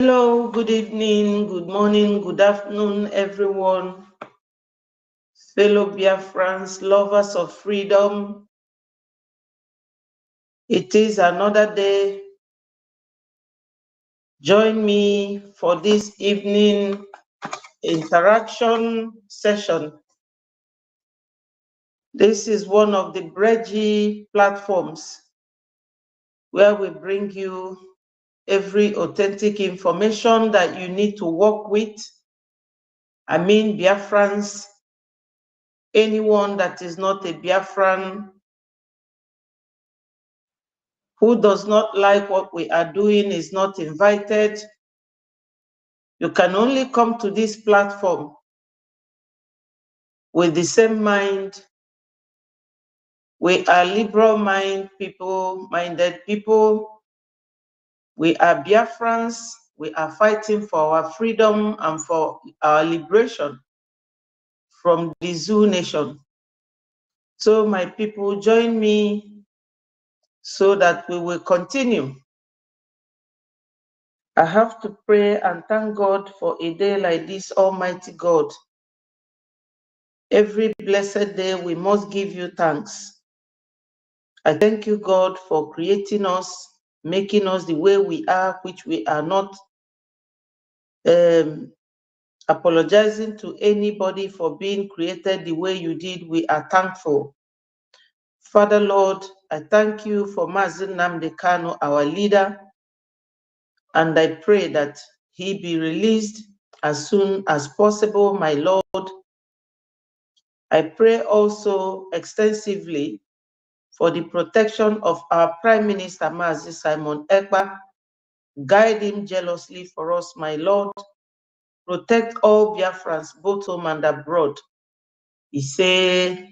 Hello, good evening, good morning, good afternoon, everyone. Fellow Biafrans, lovers of freedom. It is another day. Join me for this evening interaction session. This is one of the Bridgy platforms where we bring you every authentic information that you need to work with. I mean, Biafrans, anyone that is not a Biafran, who does not like what we are doing is not invited. You can only come to this platform with the same mind. We are liberal-minded people. We are Biafrans. We are fighting for our freedom and for our liberation from the Zoo Nation. So my people, join me so that we will continue. I have to pray and thank God for a day like this, Almighty God. Every blessed day, we must give you thanks. I thank you, God, for creating us, making us the way we are, which we are not apologizing to anybody for being created the way you did. We are thankful. Father, Lord, I thank you for Mazi Nnamdi Kanu, our leader, and I pray that he be released as soon as possible, my Lord. I pray also extensively for the protection of our Prime Minister, Mazi Simon Ekpa. Guide him jealously for us, my Lord. Protect all Biafrans, both home and abroad. He said,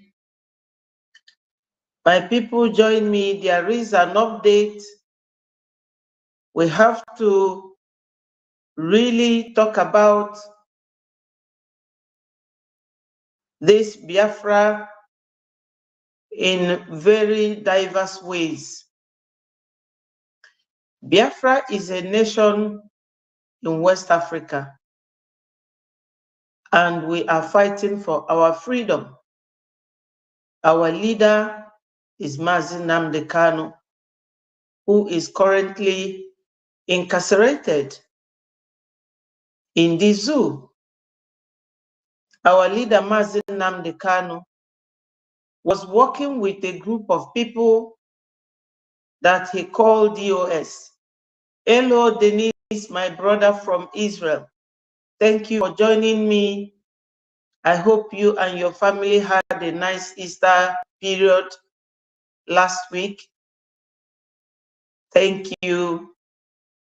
my people, join me. There is an update. We have to really talk about this Biafra in very diverse ways. Biafra is a nation in West Africa, and we are fighting for our freedom. Our leader is Mazi Nnamdi Kanu, who is currently incarcerated in the zoo. Our leader, Mazi Nnamdi Kanu, was working with a group of people that he called DOS. Hello, Denise, my brother from Israel. Thank you for joining me. I hope you and your family had a nice Easter period last week. Thank you.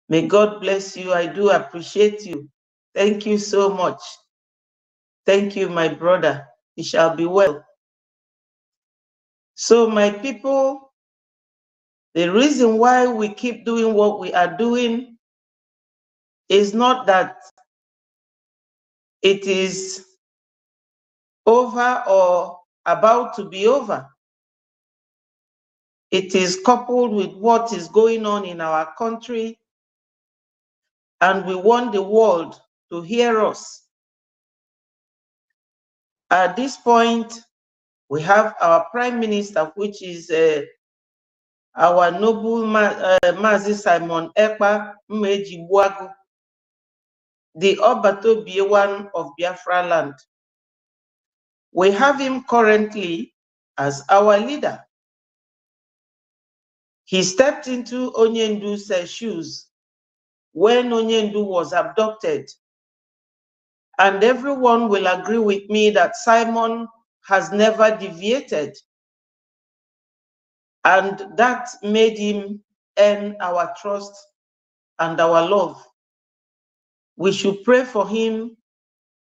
May God bless you. I do appreciate you. Thank you so much. Thank you, my brother. It shall be well. So, my people, the reason why we keep doing what we are doing is not that it is over or about to be over. It is coupled with what is going on in our country, and we want the world to hear us. At this point, we have our Prime Minister, which is our noble Mazi Simon Ekpa Mmejigbuagu, the Obatobie of Biafra land. We have him currently as our leader. He stepped into Onyendu's shoes when Onyendu was abducted. And everyone will agree with me that Simon has never deviated. And that made him earn our trust and our love. We should pray for him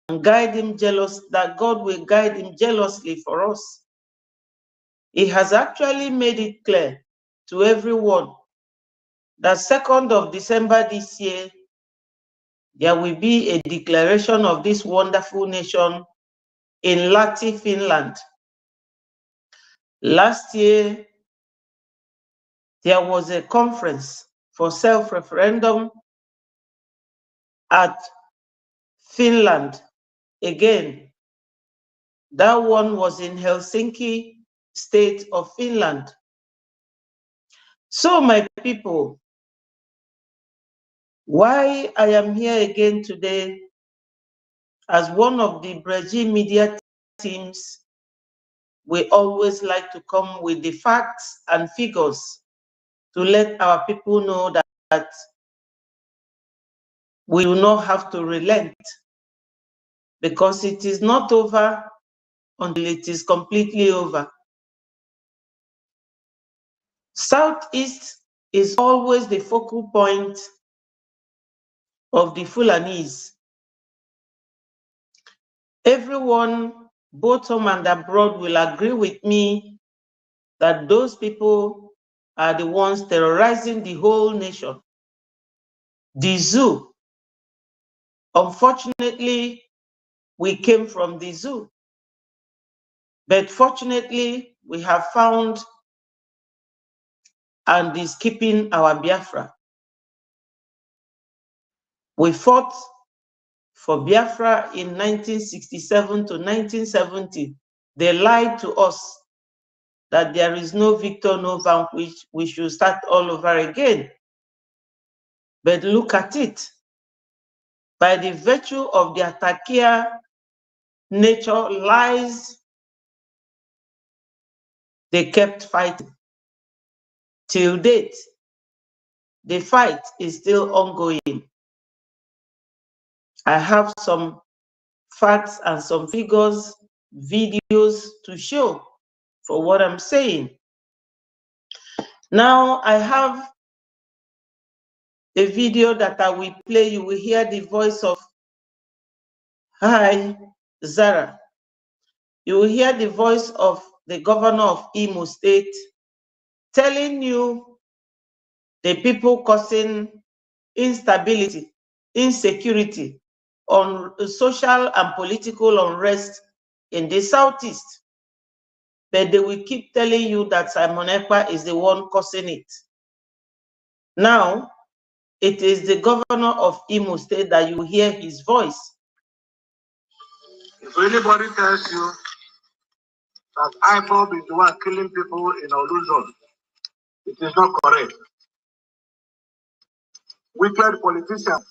and guide him that God will guide him jealously for us. He has actually made it clear to everyone that 2nd of December this year, there will be a declaration of this wonderful nation in Lahti, Finland. Last year, there was a conference for self-referendum at Finland. Again, that one was in Helsinki, state of Finland. So, my people, why I am here again today as one of the Brazil media teams, we always like to come with the facts and figures to let our people know that we will not have to relent, because it is not over until it is completely over. Southeast is always the focal point of the Fulanese. Everyone, both home and abroad, will agree with me that those people are the ones terrorizing the whole nation. The zoo. Unfortunately, we came from the zoo. But fortunately, we have found and is keeping our Biafra. We fought for Biafra in 1967 to 1970. They lied to us that there is no victor, no vanquish, we should start all over again. But look at it. By the virtue of their Takia nature lies, they kept fighting. Till date, the fight is still ongoing. I have some facts and some figures, videos to show for what I'm saying. Now I have a video that I will play. You will hear the voice of, hi, Zara. You will hear the voice of the governor of Imo State telling you the people causing instability, insecurity, on social and political unrest in the Southeast. But they will keep telling you that Simon Ekpa is the one causing it. Now, it is the governor of Imo State that you hear his voice. If anybody tells you that IPOB is the one killing people in Olu zone, it is not correct. Wicked politicians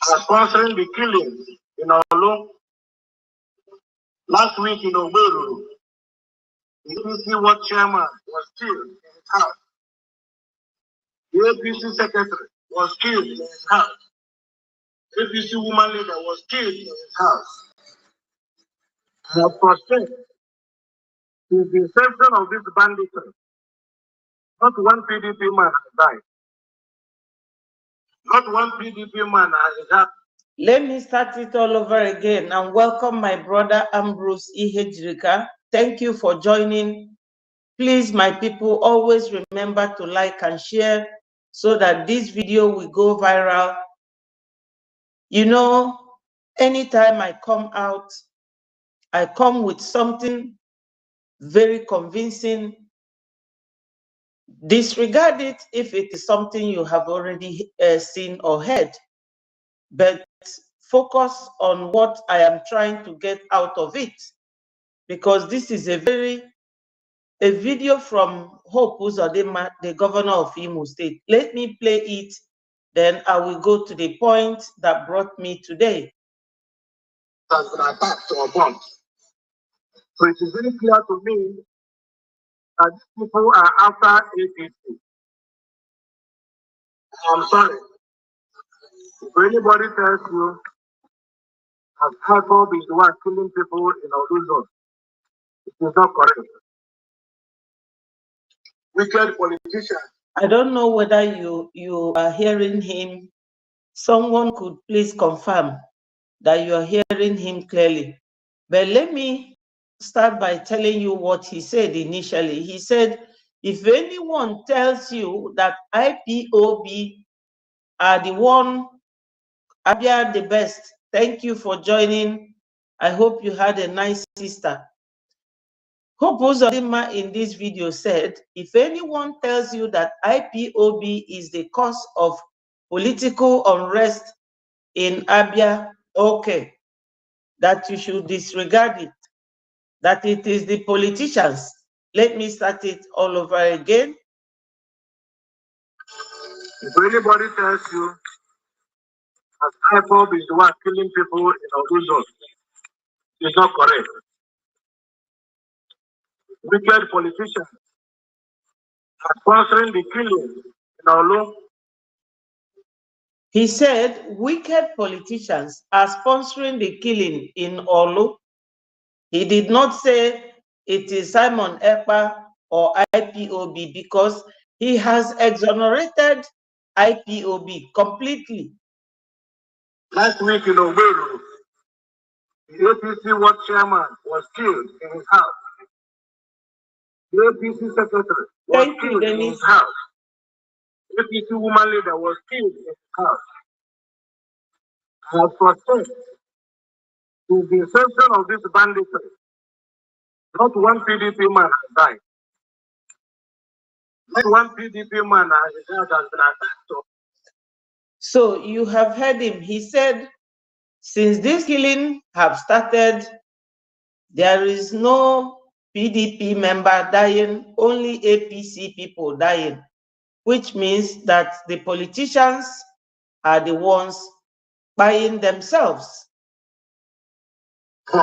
are sponsoring the killings in Olu. Last week in Oberu, the APC world chairman was killed in his house. The APC secretary was killed in his house. APC woman leader was killed in his house. I have frustrated since the inception of this banditry. Not one PDP man has died. Not one PDP man has died. Let me start it all over again and welcome my brother Ambrose Ihejirika. Thank you for joining. Please, my people, always remember to like and share so that this video will go viral. You know, anytime I come out, I come with something very convincing. Disregard it if it is something you have already seen or heard, but focus on what I am trying to get out of it, because this is a video from Hope Uzodinma, the governor of Imo State. Let me play it, then I will go to the point that brought me today. Has been attacked or bombed. So it is very clear to me that these people are after APC. I'm sorry. If anybody tells you that IPOB is the one killing people in Olu zone, it is not correct. Wicked politicians. I don't know whether you are hearing him. Someone could please confirm that you are hearing him clearly. But let me start by telling you what he said initially. He said, if anyone tells you that IPOB are the one, Abia the best, thank you for joining. I hope you had a nice Easter. Hope Uzodinma in this video said, if anyone tells you that IPOB is the cause of political unrest in Abia, okay, that you should disregard it, that it is the politicians. Let me start it all over again. If anybody tells you that IPOB is the one killing people in Oduzo, it's not correct. Wicked politicians are sponsoring the killing in Olu. He said wicked politicians are sponsoring the killing in Olu. He did not say it is Simon Ekpa or IPOB because he has exonerated IPOB completely. Last week in Owerri, the APC world chairman was killed in his house. The APC secretary was killed in his house. The APC woman leader was killed in his house. I protest to the inception of this banditry. Not one PDP man has died. Not one PDP man has been attacked. So you have heard him. He said, since this killing have started, there is no PDP member dying, only APC people dying, which means that the politicians are the ones buying themselves. So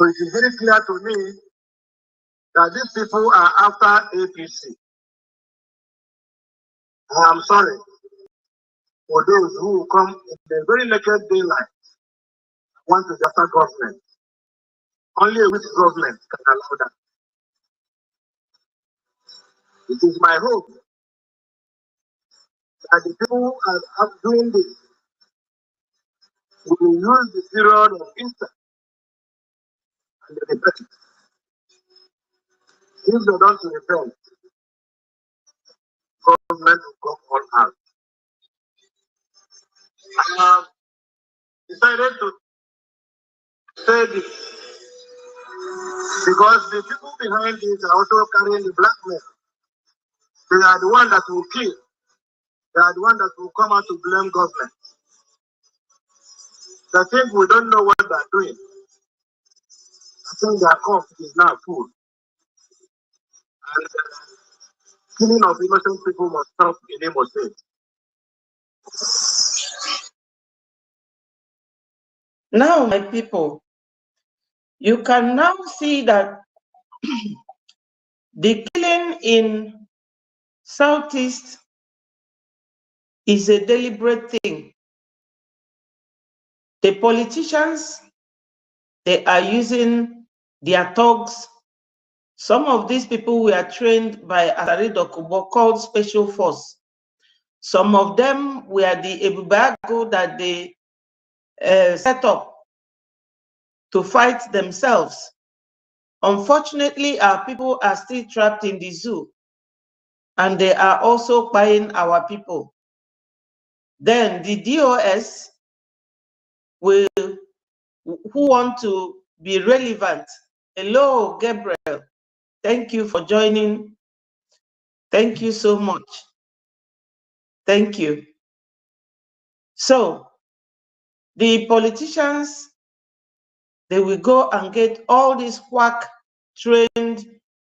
it is very clear to me that these people are after APC. I'm sorry for those who come in the very naked daylight want to justify government. Only a weak government can allow that. It is my hope that the people who are doing this will use the period of Easter and repent. If they don't repent, government will come all out. I have decided to say this because the people behind this are also carrying the blackmail. They are the one that will kill. They are the one that will come out to blame government. They think we don't know what they are doing. I think their cup is now full. And killing of innocent people must stop in Imo State. Now, my people, you can now see that the killing in Southeast is a deliberate thing. The politicians, they are using their thugs. Some of these people were trained by Asari Dokubo called Special Force. Some of them were the Ebubago that they set up to fight themselves. Unfortunately, our people are still trapped in the zoo, and they are also buying our people. Then the DOS will, who want to be relevant. Hello, Gabriel. Thank you for joining. Thank you so much. Thank you. So, the politicians, they will go and get all this quack trained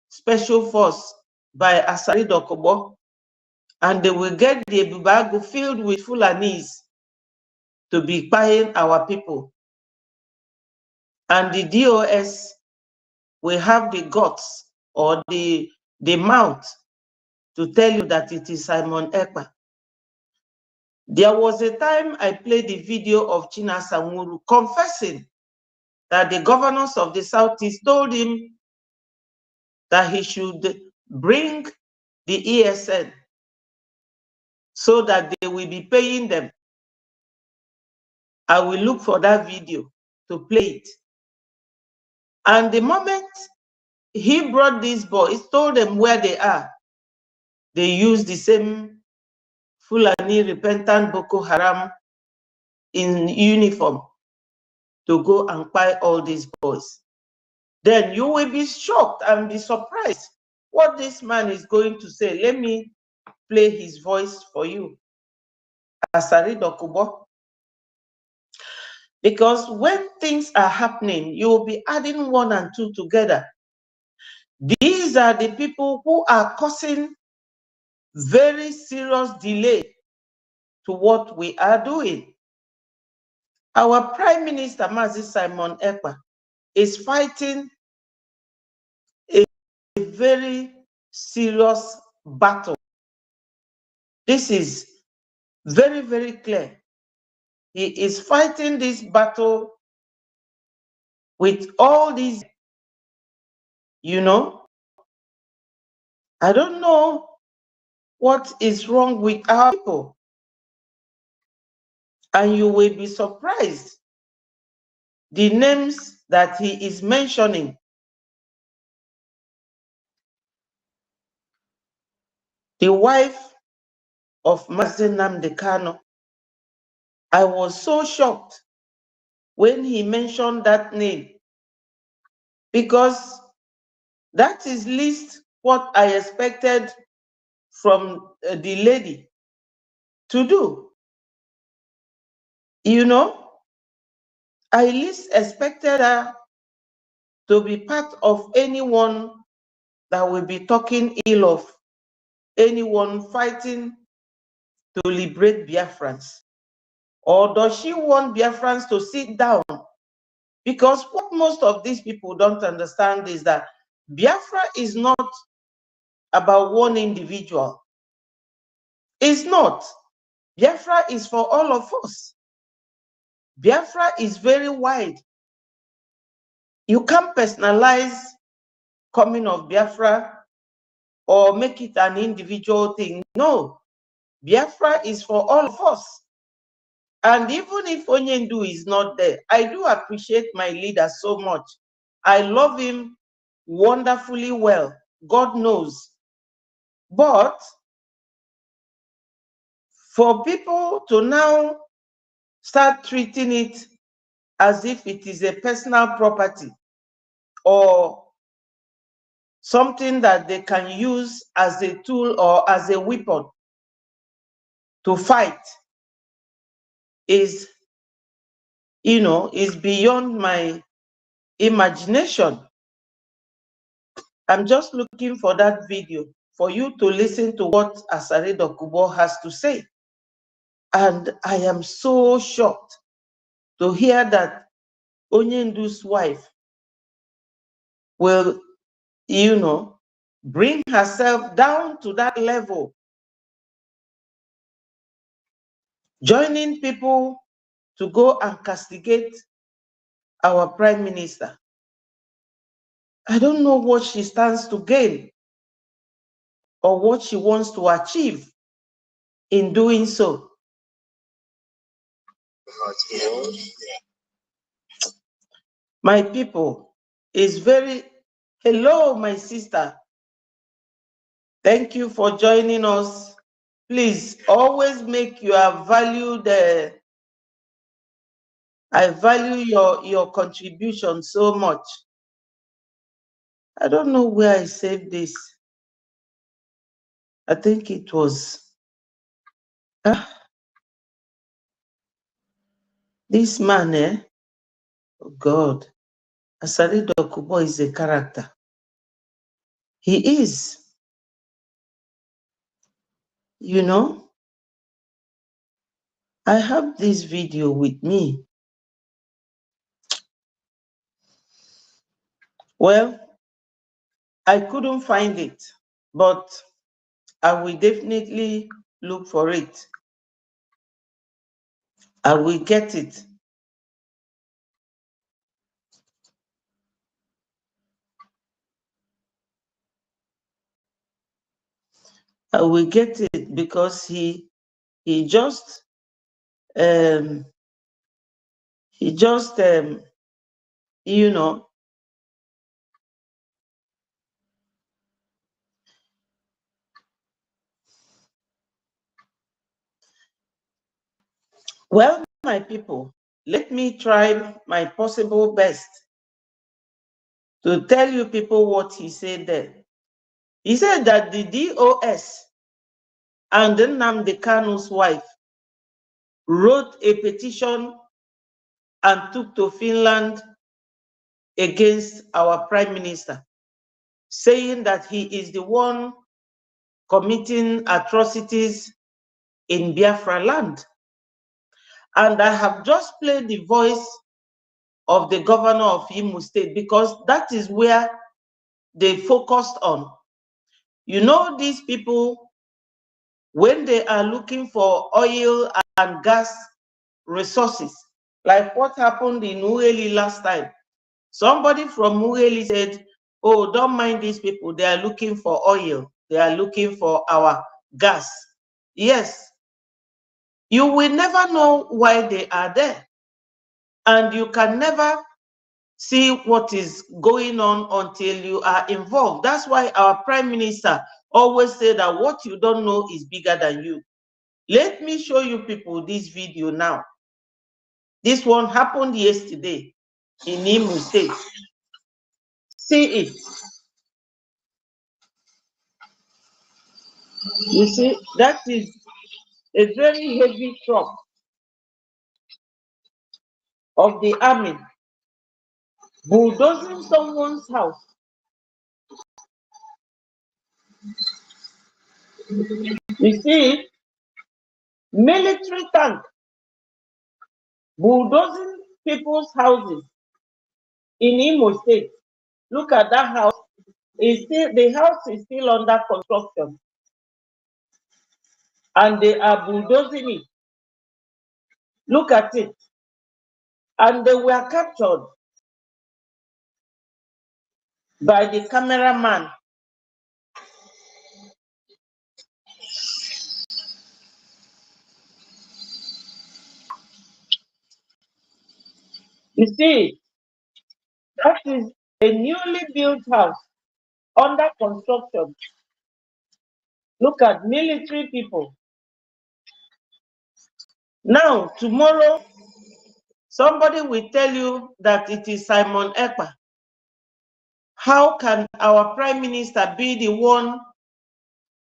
special force by Asari Dokubo, and they will get the Ebubago filled with Fulanis to be buying our people. And the DOS will have the guts or the mouth to tell you that it is Simon Ekpa. There was a time I played the video of China Samuru confessing that the governors of the Southeast told him that he should bring the ESN so that they will be paying them. I will look for that video to play it. And the moment he brought these boys, told them where they are, they used the same Fulani repentant Boko Haram in uniform to go and buy all these boys. Then you will be shocked and be surprised what this man is going to say. Let me play his voice for you. Asari Dokubo. Because when things are happening, you will be adding 1 and 2 together. These are the people who are causing very serious delay to what we are doing. Our Prime Minister, Mazi Simon Ekpa, is fighting a very serious battle. This is very, very clear. He is fighting this battle with all these, you know. I don't know what is wrong with our people. And you will be surprised the names that he is mentioning. The wife of Mazi Nnamdi Kanu. I was so shocked when he mentioned that name, because that is least what I expected from the lady to do. You know, I least expected her to be part of anyone that will be talking ill of anyone fighting to liberate Biafrans. Or does she want Biafrans to sit down? Because what most of these people don't understand is that Biafra is not about one individual. It's not. Biafra is for all of us. Biafra is very wide. You can't personalize coming of Biafra or make it an individual thing. No. Biafra is for all of us. And even if Onyendu is not there, I do appreciate my leader so much. I love him wonderfully well. God knows. But for people to now start treating it as if it is a personal property or something that they can use as a tool or as a weapon to fight is, you know, is beyond my imagination. I'm just looking for that video for you to listen to what Asari Dokubo has to say. And I am so shocked to hear that Onyendu's wife will, you know, bring herself down to that level, joining people to go and castigate our Prime Minister. I don't know what she stands to gain or what she wants to achieve in doing so. My people, is very, hello, my sister. Thank you for joining us. Please always make your value there. I value your contribution so much. I don't know where I saved this. I think it was this man, eh? Oh God. Asari Dokubo is a character. He is. You know, I have this video with me. Well, I couldn't find it, but I will definitely look for it. I will get it. I will get it because he just you know, well, my people, let me try my possible best to tell you people what he said there. He said that the DOS and Nnamdi Kanu's wife wrote a petition and took to Finland against our Prime Minister, saying that he is the one committing atrocities in Biafra land. And I have just played the voice of the governor of Imo State because that is where they focused on. You know, these people, when they are looking for oil and gas resources, like what happened in Ueli last time, somebody from Ueli said, oh, don't mind these people, they are looking for oil, they are looking for our gas. Yes, you will never know why they are there, and you can never see what is going on until you are involved. That's why our Prime Minister always said that what you don't know is bigger than you. Let me show you people this video now. This one happened yesterday in Imo State. See it. You see, that is a very heavy truck of the army bulldozing someone's house. You see, military tank bulldozing people's houses in Imo State. Look at that house. The house is still under construction, and they are bulldozing it. Look at it. And they were captured by the cameraman. You see, that is a newly built house under construction. Look at military people. Now, tomorrow, somebody will tell you that it is Simon Ekpa. How can our Prime Minister be the one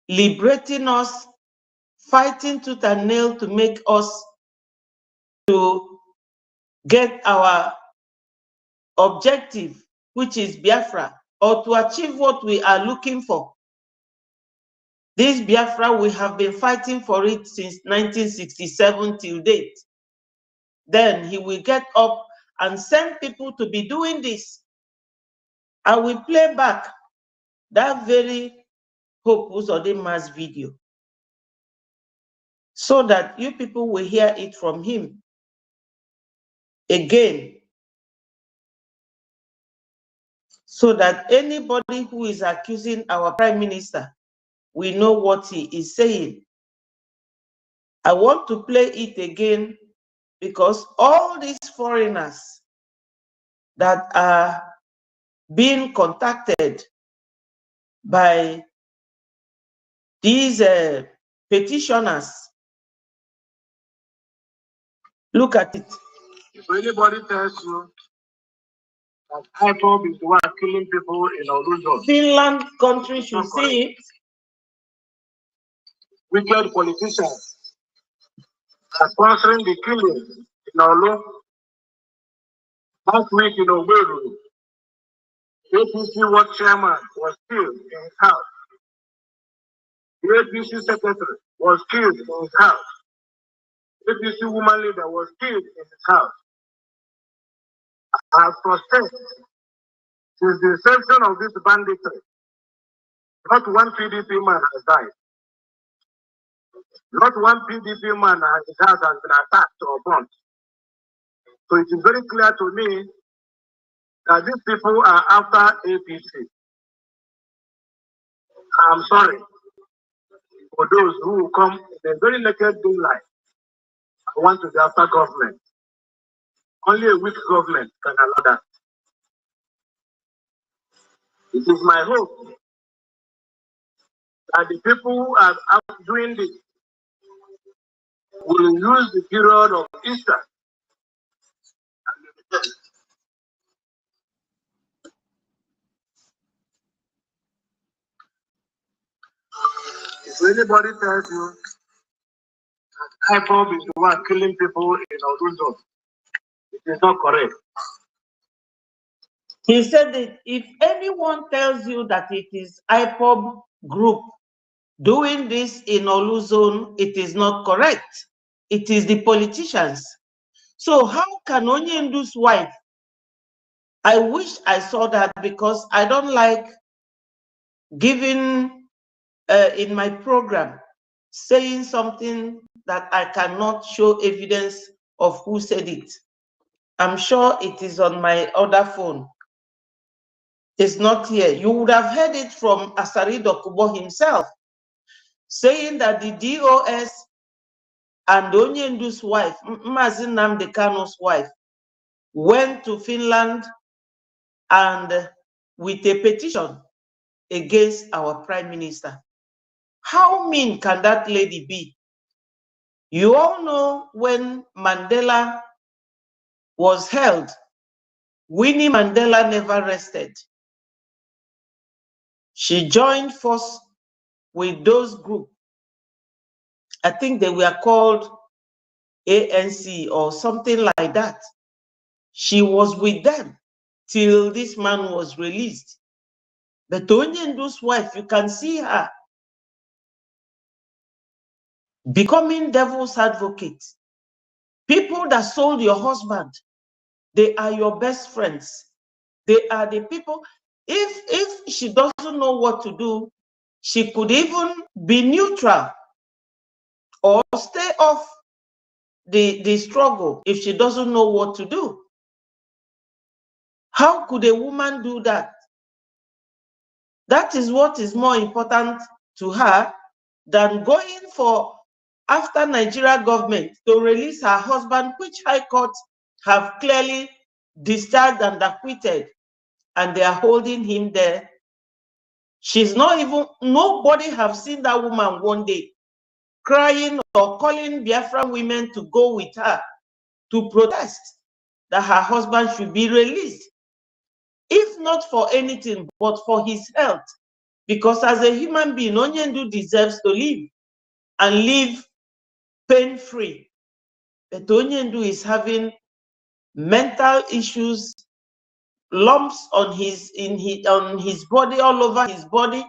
liberating us, fighting tooth and nail to make us to get our objective, which is Biafra, or to achieve what we are looking for? This Biafra, we have been fighting for it since 1967 till date. Then he will get up and send people to be doing this. I will play back that very Hope Uzodimma's video so that you people will hear it from him again, so that anybody who is accusing our Prime Minister will know what he is saying. I want to play it again because all these foreigners that are being contacted by these petitioners, look at it. If anybody tells you that IPOB is the one killing people in Oluzo, Finland country should see it. Wicked politicians are sponsoring the killing in Olu. Last week in Oweru, APC world chairman was killed in his house. The APC secretary was killed in his house. APC woman leader was killed in his house. As protest since the inception of this banditry, not one PDP man has died. Not one PDP man his house has been attacked or burnt. So it is very clear to me that these people are after APC. I'm sorry for those who come in a very naked daylight and want to be after government. Only a weak government can allow that. It is my hope that the people who are out doing this will use the period of Easter. If anybody tells you that IPOB is the one killing people in Oruzo, It is not correct. He said that if anyone tells you that it is IPOB group doing this in Olu zone, it is not correct. It is the politicians. So how can Onyendu's wife? I wish I saw that, because I don't like giving in my program saying something that I cannot show evidence of who said it. I'm sure it is on my other phone. It's not here. You would have heard it from Asari Dokubo himself, saying that the DOS and Onyendu's wife, Mazin Nnamdi Kanu's wife, went to Finland and with a petition against our prime minister. How mean can that lady be? You all know when Mandela was held, Winnie Mandela never rested. She joined force with those groups. I think they were called ANC or something like that. She was with them till this man was released. But Onyendu's wife, you can see her becoming devil's advocate. People that sold your husband, they are your best friends. They are the people. If she doesn't know what to do, she could even be neutral or stay off the struggle if she doesn't know what to do. How could a woman do that? That is what is more important to her than going for, after Nigeria government, to release her husband, which High Court have clearly discharged and acquitted, and they are holding him there. She's not even, nobody have seen that woman one day crying or calling Biafran women to go with her to protest that her husband should be released. If not for anything, but for his health. Because as a human being, Onyendu deserves to live and live pain-free. But Onyendu is having mental issues, lumps on his body, all over his body.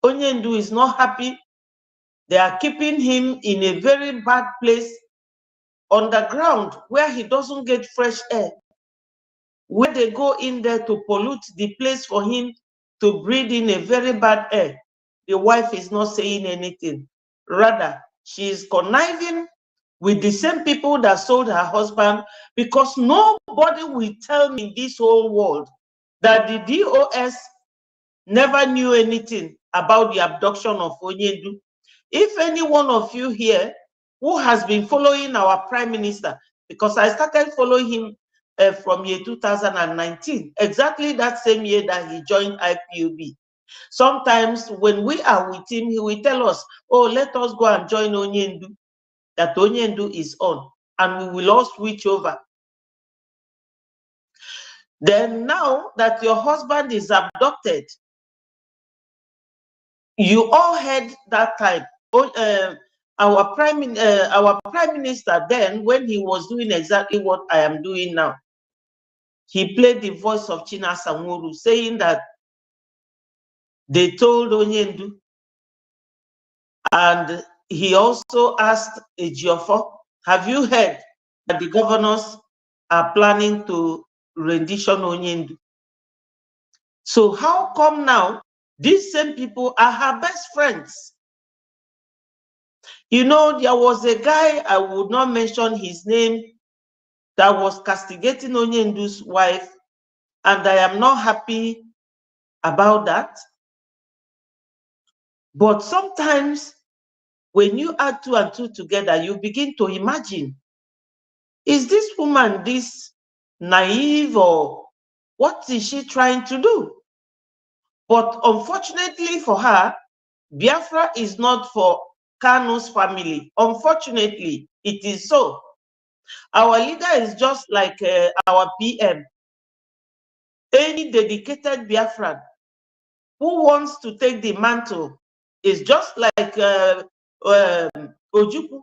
Onyendu is not happy. They are keeping him in a very bad place underground where he doesn't get fresh air. Where they go in there to pollute the place for him to breathe in a very bad air. The wife is not saying anything. Rather, she is conniving with the same people that sold her husband, because nobody will tell me in this whole world that the DOS never knew anything about the abduction of Onyendu. If any one of you here who has been following our prime minister, because I started following him from year 2019, exactly that same year that he joined IPOB. Sometimes when we are with him, he will tell us, oh, let us go and join Onyendu, that Onyendu is on, and we will all switch over. Then now that your husband is abducted, you all heard that time. Our prime minister then, when he was doing exactly what I am doing now, he played the voice of China Samuru saying that they told Onyendu, and he also asked Ejiofor, have you heard that the governors are planning to rendition Onyendu? So how come now these same people are her best friends? You know, there was a guy, I would not mention his name, that was castigating Onyendu's wife, and I am not happy about that. But sometimes when you add two and two together, you begin to imagine, is this woman this naive, or what is she trying to do? But unfortunately for her, Biafra is not for Kanu's family. Unfortunately, it is so. Our leader is just like our PM. Any dedicated Biafran who wants to take the mantle is just like Ojukwu.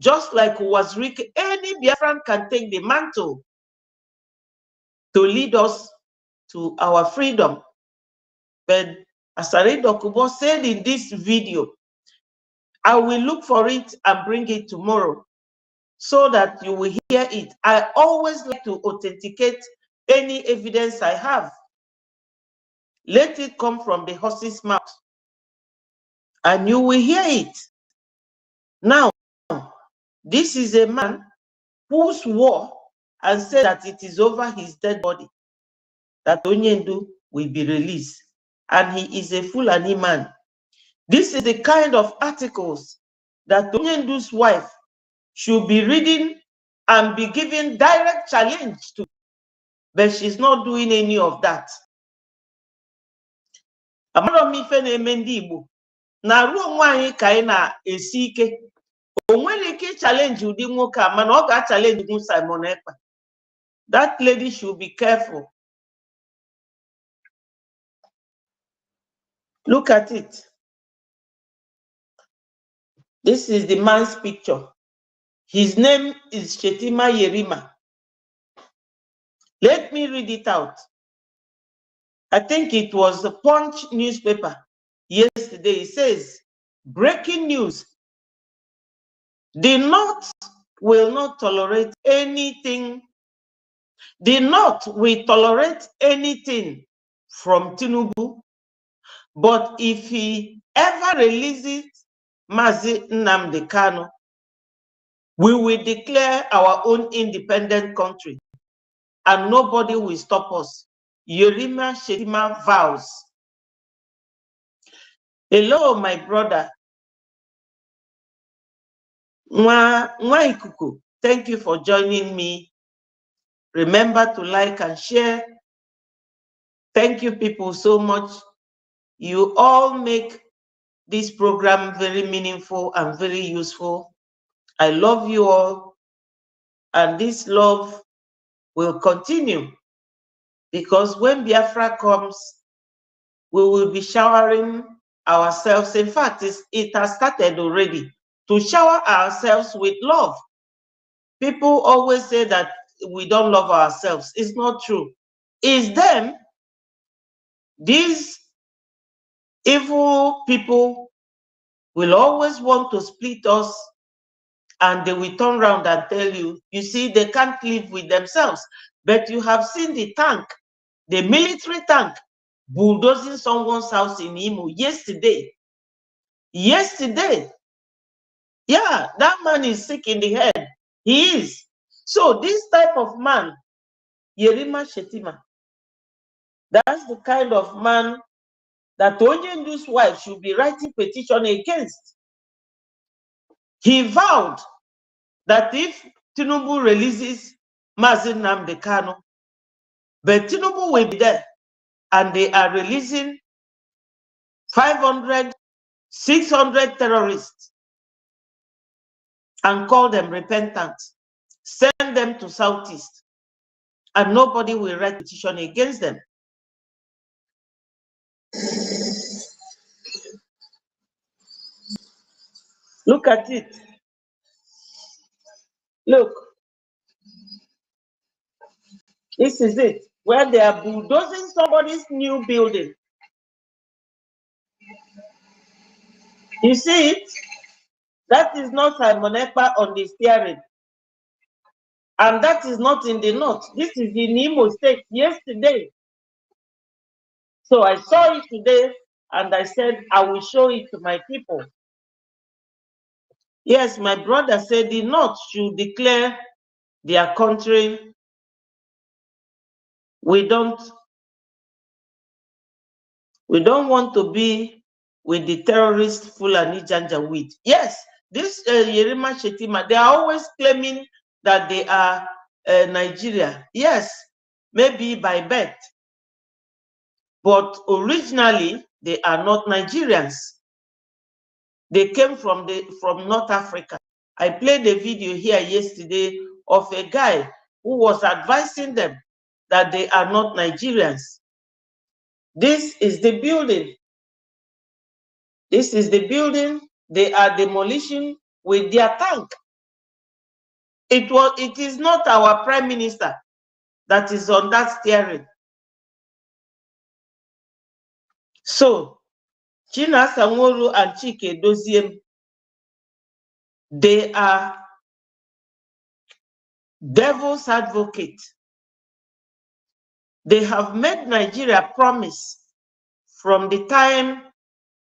Just like Wazirike, any Biafran can take the mantle to lead us to our freedom. But Asari Dokubo said in this video, I will look for it and bring it tomorrow so that you will hear it. I always like to authenticate any evidence I have. Let it come from the horse's mouth and you will hear it. Now, this is a man who swore and said that it is over his dead body that Onyendu will be released. And he is a Fulani man. This is the kind of articles that Onyendu's wife should be reading and be giving direct challenge to. But she's not doing any of that. Amaromife na-eme ndị Igbo na ruo nwaanyị ka anyị na-esi ike. O nwere ike challenge ụdị nwoke a, mana ọ ga-challenge Simon Ekpa. That lady should be careful. Look at it. This is the man's picture. His name is Shetima Yerima. Let me read it out. I think it was the Punch newspaper yesterday. It says, breaking news. The North will not tolerate anything. The North will tolerate anything from Tinubu, but if he ever releases Mazi Nnamdi Kanu, we will declare our own independent country and nobody will stop us. Yerima Shetima vows. Hello, my brother. Nwa Ikuku, thank you for joining me. Remember to like and share. Thank you, people, so much. You all make this program very meaningful and very useful. I love you all, and this love will continue because when Biafra comes, we will be showering ourselves. In fact, it has started already to shower ourselves with love. People always say that we don't love ourselves. It's not true. It's them, these evil people will always want to split us, and they will turn around and tell you, you see, they can't live with themselves. But you have seen the tank, the military tank, bulldozing someone's house in Imo yesterday. Yesterday. Yeah, that man is sick in the head. He is. So this type of man, Yerima Shetima, that's the kind of man that Onyendu's wife should be writing petition against. He vowed that if Tinubu releases Mazi Nnamdi Kanu, but Tinubu will be there, and they are releasing 500, 600 terrorists and call them repentant, send them to Southeast, and nobody will write a petition against them. Look at it. Look. This is it, where they are bulldozing somebody's new building. You see it? That is not Simon Ekpa on the steering. And that is not in the north. This is in Imo State yesterday. So I saw it today and I said, I will show it to my people. Yes, my brother said the north should declare their country. We don't want to be with the terrorist Fulani Janjaweed. Yes, this Yerima Shetima, they are always claiming that they are Nigeria. Yes, maybe by birth, but originally they are not Nigerians. They came from North Africa. I played a video here yesterday of a guy who was advising them that they are not Nigerians. This is the building. This is the building they are demolishing with their tank. It is not our prime minister that is on that steering. So Chinasa Nworu and Chike Doziem, they are devil's advocate. They have made Nigeria promise from the time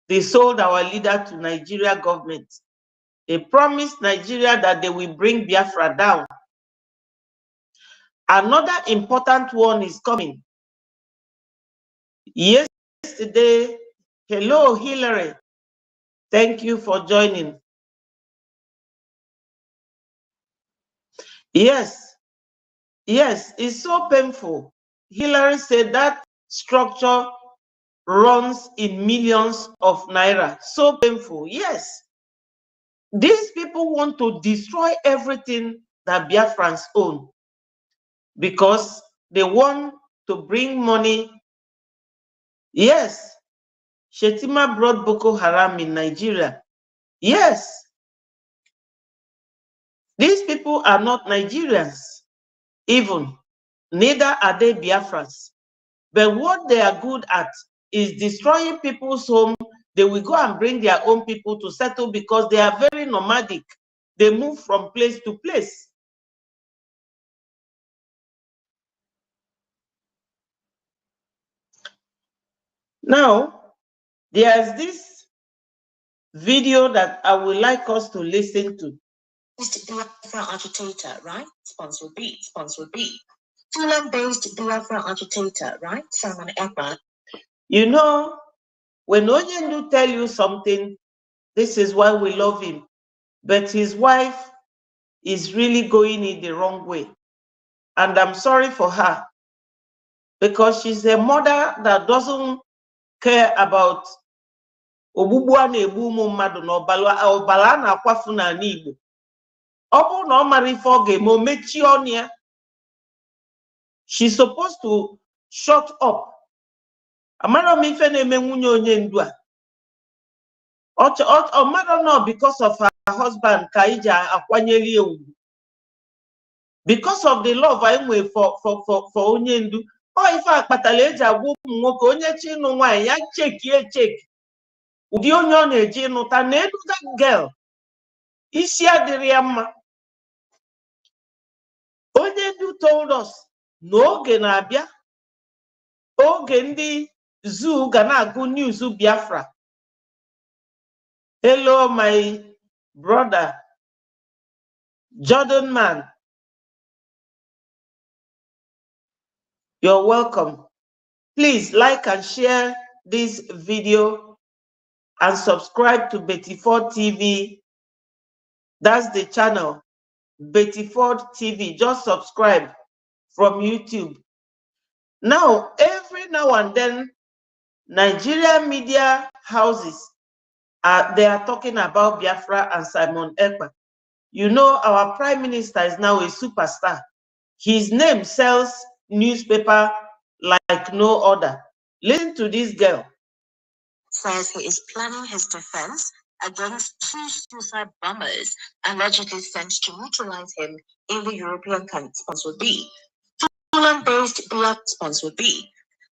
they sold our leader to Nigeria government. They promised Nigeria that they will bring Biafra down. Another important one is coming. Yesterday, hello Hillary, thank you for joining. Yes, it's so painful. Hillary said that structure runs in millions of naira. So painful. Yes. These people want to destroy everything that Biafrans own because they want to bring money. Yes, Shetima brought Boko Haram in Nigeria. Yes, these people are not Nigerians, even. Neither are they Biafrans. But what they are good at is destroying people's home. They will go and bring their own people to settle because they are very nomadic. They move from place to place. Now, there's this video that I would like us to listen to. Biafra agitator, right? Sponsor B. Fulham-based Biafra agitator, right? Simon Ekpa. You know, when Onyendu tell you something, this is why we love him. But his wife is really going in the wrong way. And I'm sorry for her. Because she's a mother that doesn't care about ogbugbu a na-egbu ụmụ mmadụ na ọbara a na-akwafu n'ala Igbo. Ọ bụrụ na ọ mara ife ọ ga-eme o mechie ọnụ ya. She's supposed to shut up. Amara m ife na-eme nwunye Onyendu a. Ọ mara nọ because of her husband ka iji akwanyeli ugwu. Because of the love I nwere for Onyendu. Ọ ife akpatala eji agwa ụmụ nwoke onye chi ịnụ nwaanyị ya cheki. Ụdị onye ọ na-eji ịnụta na edu that girl. Isi adịrị ya mma. Onyendu told us na oge na-abịa. Oge ndị zoo ga na-agụ news Biafra. Hello, my brother, Jordan man. You're welcome. Please like and share this video and subscribe to Betty Ford TV. That's the channel, Betty Ford TV. Just subscribe from YouTube. Now, every now and then, Nigerian media houses, they are talking about Biafra and Simon Ekpa. You know, our prime minister is now a superstar. His name sells newspaper like no other. Listen to this girl. Says he is planning his defense against 2 suicide bombers allegedly sent to neutralize him in the European country. Sponsor B.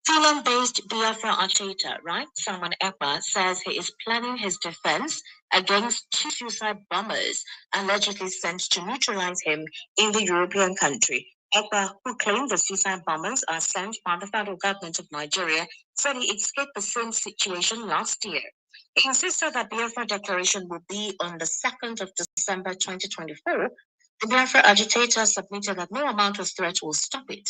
Fulham-based Biafra agitator, right? Simon Ekpa says he is planning his defense against 2 suicide bombers allegedly sent to neutralize him in the European country. Ekpa, who claimed the suicide bombers are sent by the federal government of Nigeria, said he escaped the same situation last year. He insisted that Biafra declaration will be on the 2nd of December 2024. The Biafra agitator submitted that no amount of threat will stop it.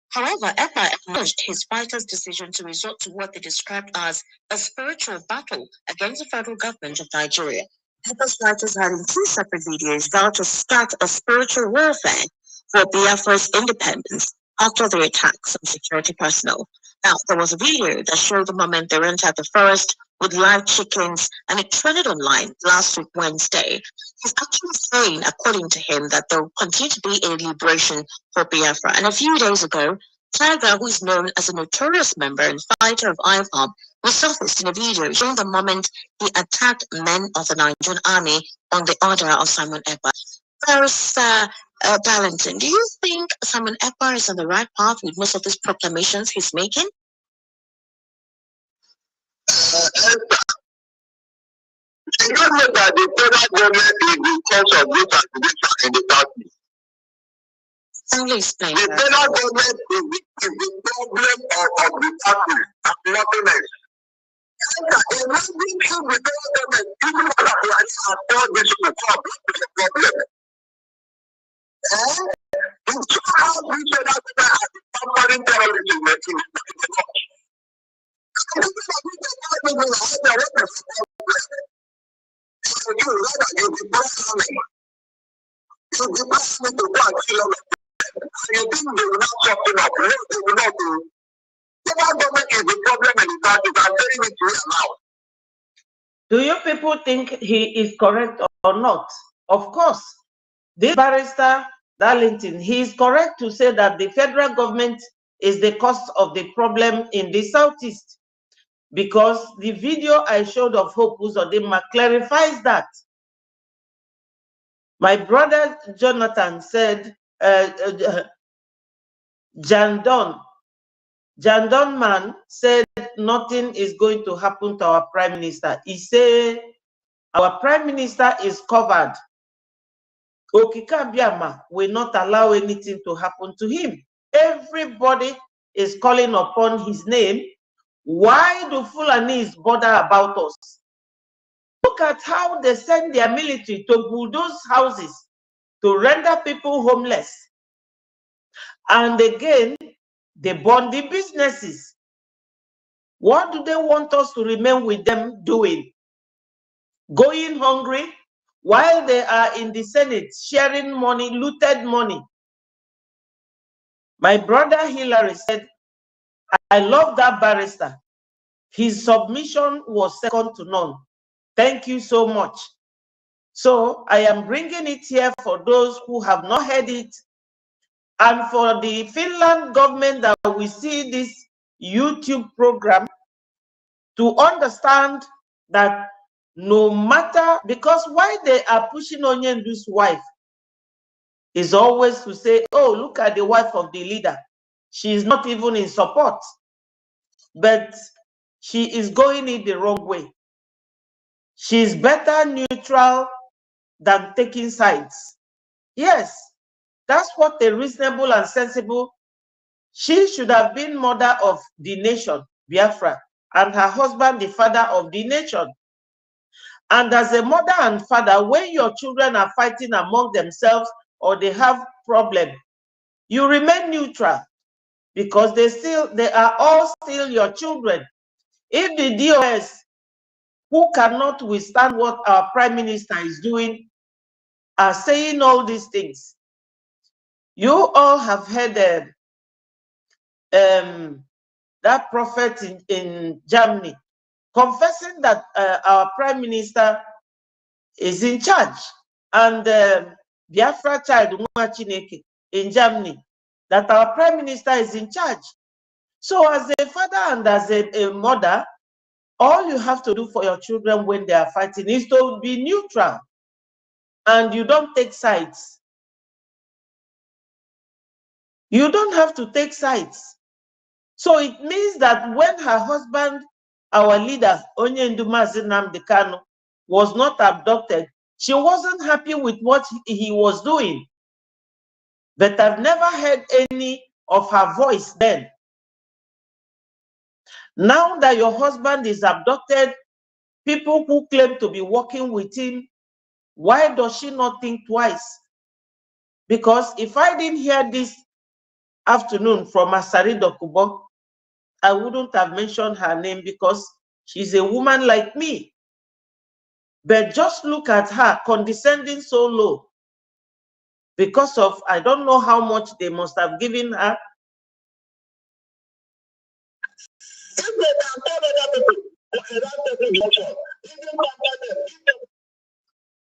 However, Ekpa acknowledged his fighters' decision to resort to what they described as a spiritual battle against the federal government of Nigeria. Ekpa's fighters had in 2 separate videos vowed to start a spiritual warfare for Biafra's independence after the attacks on security personnel. Now, there was a video that showed the moment they entered the forest with live chickens, and it trended online last week, Wednesday. He's actually saying, according to him, that there will continue to be a liberation for Biafra. And a few days ago, Tiger, who is known as a notorious member and fighter of IFOB, resurfaced in a video showing the moment he attacked men of the Nigerian army on the order of Simon Ekpa. There's Darlington, do you think Simon Ekpa is on the right path with most of these proclamations he's making? I don't know that the federal government is the cause of this activation in the southeast. Only explain the that. federal government is the problem of the southeast and nothing else. Imagine if the federal government, even if they are afford this to come, the problem. It's so hard to say that they are suffering terrorism. Do you people think he is correct or not? Of course, this barrister Darlington, he is correct to say that the federal government is the cause of the problem in the southeast, because the video I showed of Hope Uzodinma clarifies that. My brother Jonathan said, Jandon man said nothing is going to happen to our prime minister. He said our prime minister is covered. Okikabiama will not allow anything to happen to him. Everybody is calling upon his name. Why do Fulanis bother about us? Look at how they send their military to bulldoze houses, to render people homeless. And again, they burn the businesses. What do they want us to remain with them doing? Going hungry while they are in the Senate sharing money, looted money. My brother Hillary said, I love that barrister. His submission was second to none. Thank you so much. So I am bringing it here for those who have not heard it, and for the Finland government that we see this YouTube program, to understand that no matter, because why they are pushing Onyendu's wife is always to say, oh, look at the wife of the leader. She is not even in support, but she is going it the wrong way. She is better neutral than taking sides. Yes, that's what a reasonable and sensible. She should have been mother of the nation, Biafra, and her husband the father of the nation. And as a mother and father, when your children are fighting among themselves or they have problem, you remain neutral, because they are all still your children. If the DOS, who cannot withstand what our prime minister is doing, are saying all these things, you all have heard that prophet in Germany confessing that our prime minister is in charge, and Biafra child in Germany, that our prime minister is in charge. So as a father and as a mother, all you have to do for your children when they are fighting is to be neutral, and you don't take sides. You don't have to take sides. So it means that when her husband, our leader, Onyendu Nnamdi Kanu, was not abducted, she wasn't happy with what he was doing. But I've never heard any of her voice then. Now that your husband is abducted, people who claim to be working with him, why does she not think twice? Because if I didn't hear this afternoon from Asari Dokubo, I wouldn't have mentioned her name, because she's a woman like me. But just look at her condescending so low, because of, I don't know how much they must have given her.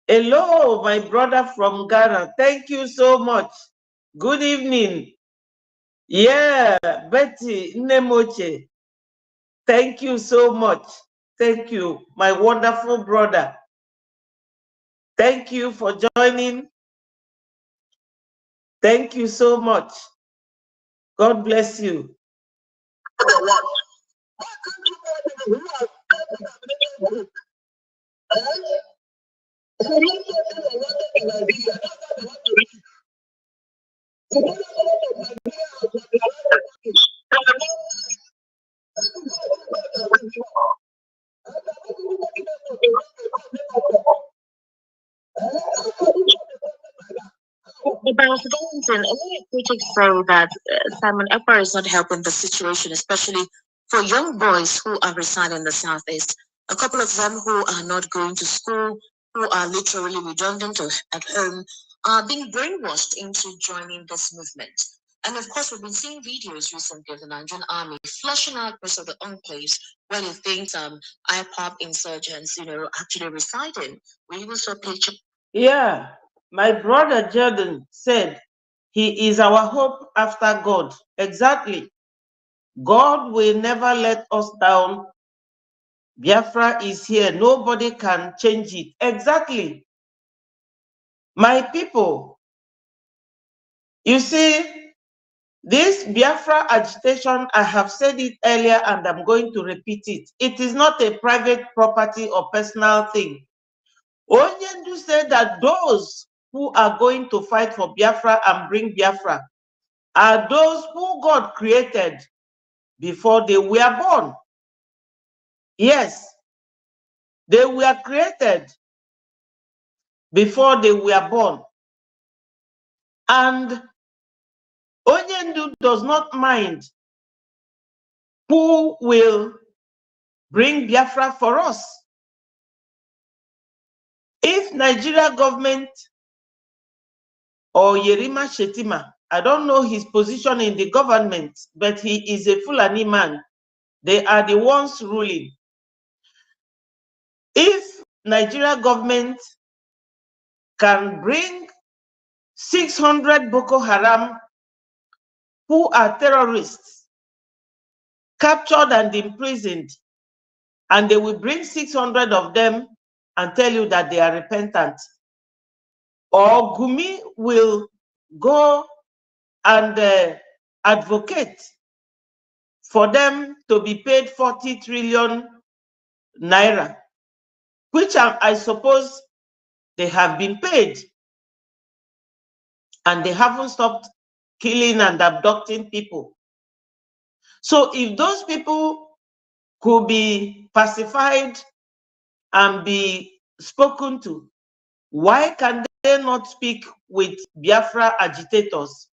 Hello, my brother from Ghana. Thank you so much. Good evening. Yeah, Betty Nemoche. Thank you so much. Thank you, my wonderful brother. Thank you for joining. Thank you so much. God bless you. About Johnson, many critics say that Simon Ekpa is not helping the situation, especially for young boys who are residing in the southeast. A couple of them who are not going to school, who are literally redundant at home, are being brainwashed into joining this movement. And of course, we've been seeing videos recently of the Nigerian army flushing out most of the enclaves where they think IPOP insurgents, actually residing. We even saw pictures. Yeah, my brother Jordan said he is our hope after God. Exactly. God will never let us down. Biafra is here. Nobody can change it. Exactly. My people, you see, this Biafra agitation, I have said it earlier and I'm going to repeat it. It is not a private property or personal thing. Onyendu said that those who are going to fight for Biafra and bring Biafra are those who God created before they were born. Yes, they were created before they were born. And Onyendu does not mind who will bring Biafra for us. If Nigeria government or Yerima Shetima, I don't know his position in the government, but he is a Fulani man. They are the ones ruling. If Nigeria government can bring 600 Boko Haram who are terrorists, captured and imprisoned, and they will bring 600 of them and tell you that they are repentant, or Gumi will go and advocate for them to be paid 40 trillion naira, which I suppose they have been paid, and they haven't stopped killing and abducting people. So if those people could be pacified and be spoken to, why can they not speak with Biafra agitators?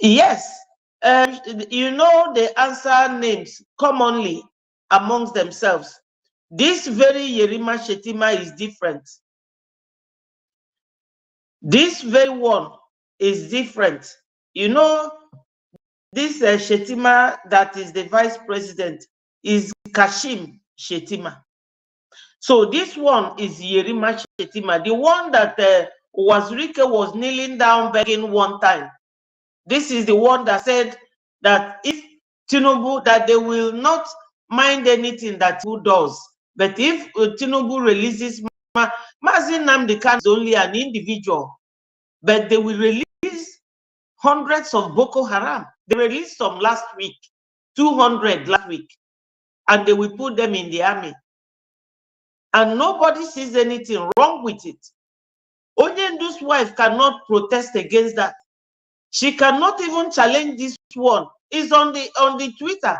Yes, they answer names commonly amongst themselves. This very Yerima Shetima is different. This very one is different. This Shetima that is the vice president is Kashim Shetima. So this one is Yerima Shetima, the one that Wazirike was kneeling down begging one time. This is the one that said that if Tinubu, that they will not mind anything that Tinubu does, but if Tinubu releases Mazi Nnamdi Kanu is only an individual, but they will release hundreds of Boko Haram. They released some last week, 200 last week, and they will put them in the army. And nobody sees anything wrong with it. Onyendu's wife cannot protest against that. She cannot even challenge this one. It's on the Twitter.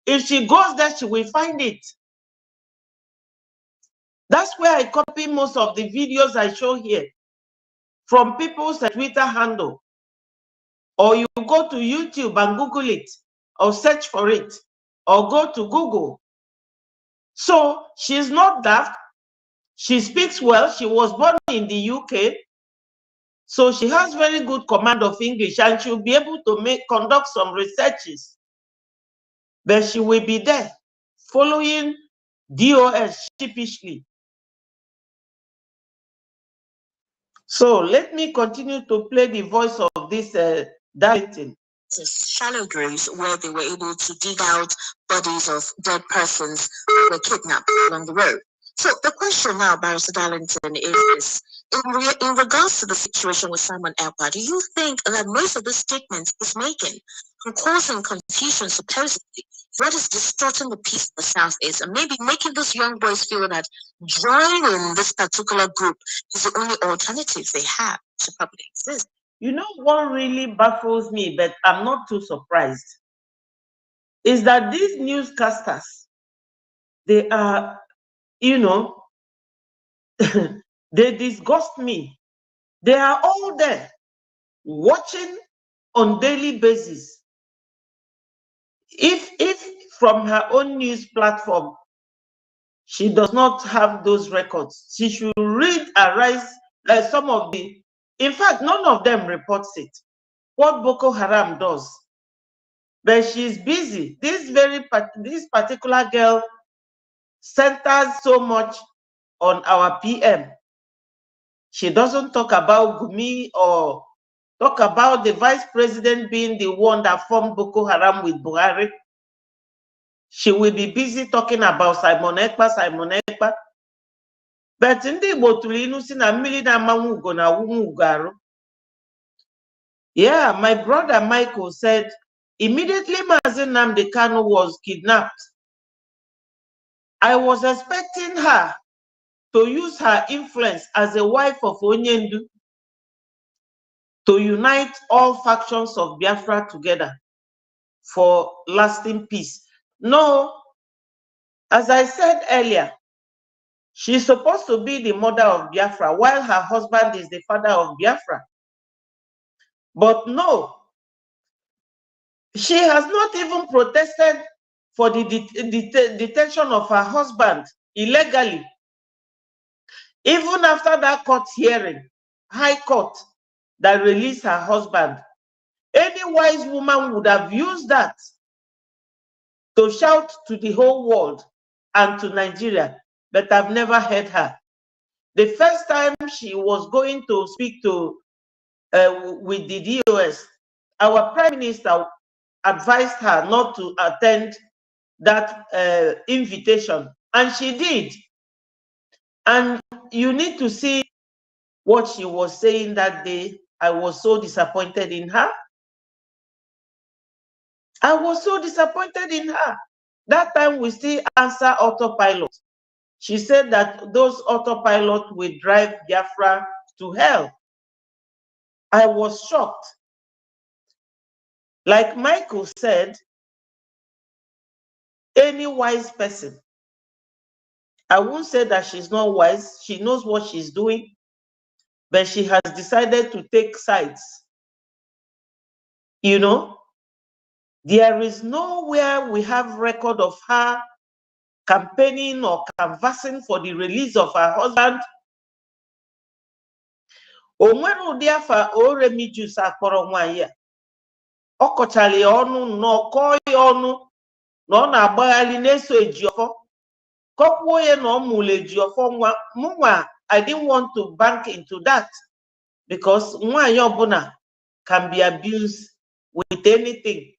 If she goes there, she will find it. That's where I copy most of the videos I show here from people's Twitter handle. Or you go to YouTube and Google it, or search for it, or go to Google. So she's not daft. She speaks well. She was born in the UK. So she has very good command of English, and she'll be able to conduct some researches. But she will be there following DOS sheepishly. So let me continue to play the voice of this dating. Shallow graves where they were able to dig out bodies of dead persons who were kidnapped along the road. So the question now, Barrister Darlington, is this. In regards to the situation with Simon Ekpa, do you think that most of the statements he's making are causing confusion, supposedly, what is distorting the peace of the South is, and maybe making those young boys feel that joining this particular group is the only alternative they have to probably exist? You know what really baffles me, but I'm not too surprised, is that these newscasters, they are, you know, they disgust me. They are all there watching on daily basis. If from her own news platform, she does not have those records, she should read and write some of the, in fact, none of them reports it, what Boko Haram does. But she's busy. This particular girl centers so much on our PM. She doesn't talk about Gumi or talk about the vice president being the one that formed Boko Haram with Buhari. She will be busy talking about Simon Ekpa. But in the Igbo si na mmiri na-amanwu ugo na awụnwu ugo arụ. Yeah, my brother Michael said immediately Mazi Nnamdi Kanu was kidnapped, I was expecting her to use her influence as a wife of Onyendu to unite all factions of Biafra together for lasting peace. No, as I said earlier, she's supposed to be the mother of Biafra while her husband is the father of Biafra. But no, she has not even protested for the detention of her husband illegally. Even after that court hearing, High Court, that released her husband, any wise woman would have used that to shout to the whole world and to Nigeria, but I've never heard her. The first time she was going to speak to with the DOS, our Prime Minister advised her not to attend that invitation, and she did. And you need to see what she was saying that day. I was so disappointed in her. I was so disappointed in her. That time we still answer autopilot. She said that those autopilot will drive Biafra to hell. I was shocked. Like Michael said, any wise person, I won't say that she's not wise, she knows what she's doing, but she has decided to take sides. You know, there is nowhere we have record of her campaigning or canvassing for the release of her husband. Onwere ụdị afa Oremi Juice akpọrọ nwanyị a, ọ kọchara ya ọnụ nnọọ kọọ ya ọnụ na ọ na-agbagharị na-eso Ejiofọ, kọkwuo ya na ọ mụrụ Ejiofọ nwa. Mụnwa, I didn't want to bank into that because nwanyị ọbụla can be abused with anything.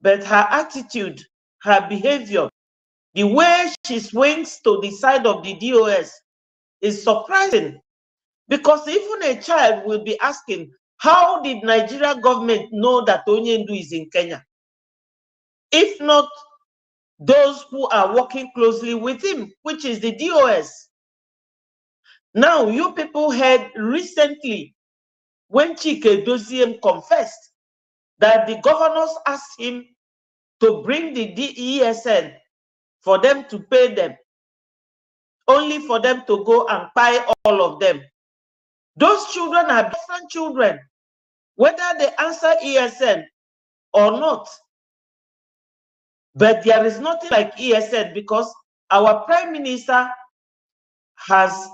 But her attitude, her behavior, the way she swings to the side of the DOS is surprising, because even a child will be asking, how did Nigeria government know that Onyendu is in Kenya? If not those who are working closely with him, which is the DOS. Now, you people heard recently when Chike Doziem confessed that the governors asked him to bring the ESN for them to pay them, only for them to go and buy all of them. Those children are different children, whether they answer ESN or not. But there is nothing like ESN because our Prime Minister has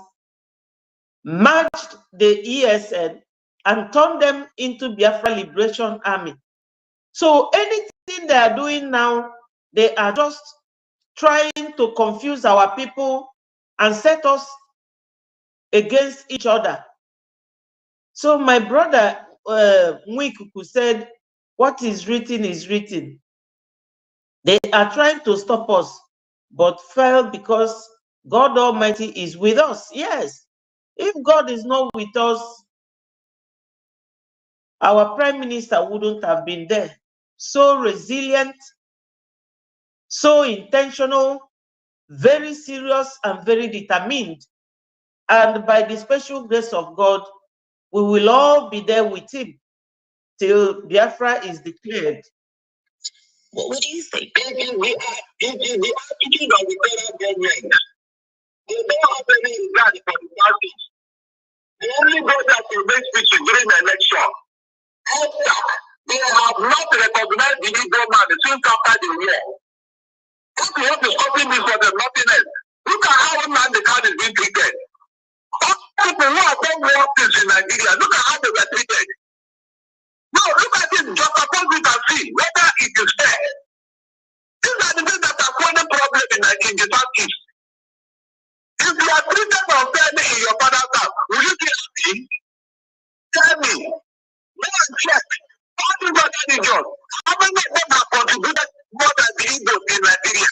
merged the ESN and turned them into Biafra Liberation Army. So anything they are doing now, they are just trying to confuse our people and set us against each other. So my brother Mwikuku said, what is written is written. They are trying to stop us, but fail because God Almighty is with us. Yes. If God is not with us, our Prime Minister wouldn't have been there. So resilient, so intentional, very serious, and very determined. And by the special grace of God, we will all be there with him till Biafra is declared. What do you think? It is the attitude of the federal government. They don't have any regard for the parties. They only go there to make speeches during the election. After, they have not recognized the Igbo man since after the war. If you want to stop this for them, nothing else. Look at how the card is being treated. All people who have done war things in Nigeria, look at how they were treated. Now, look at it, just suppose we can see whether it is fair. These are the things that are causing problems in the Southeast. If you are treated unfairly in your father's house, will you be happy? Tell me. Go and check. All these other regions, how many of them have contributed more than the Igbos in Nigeria?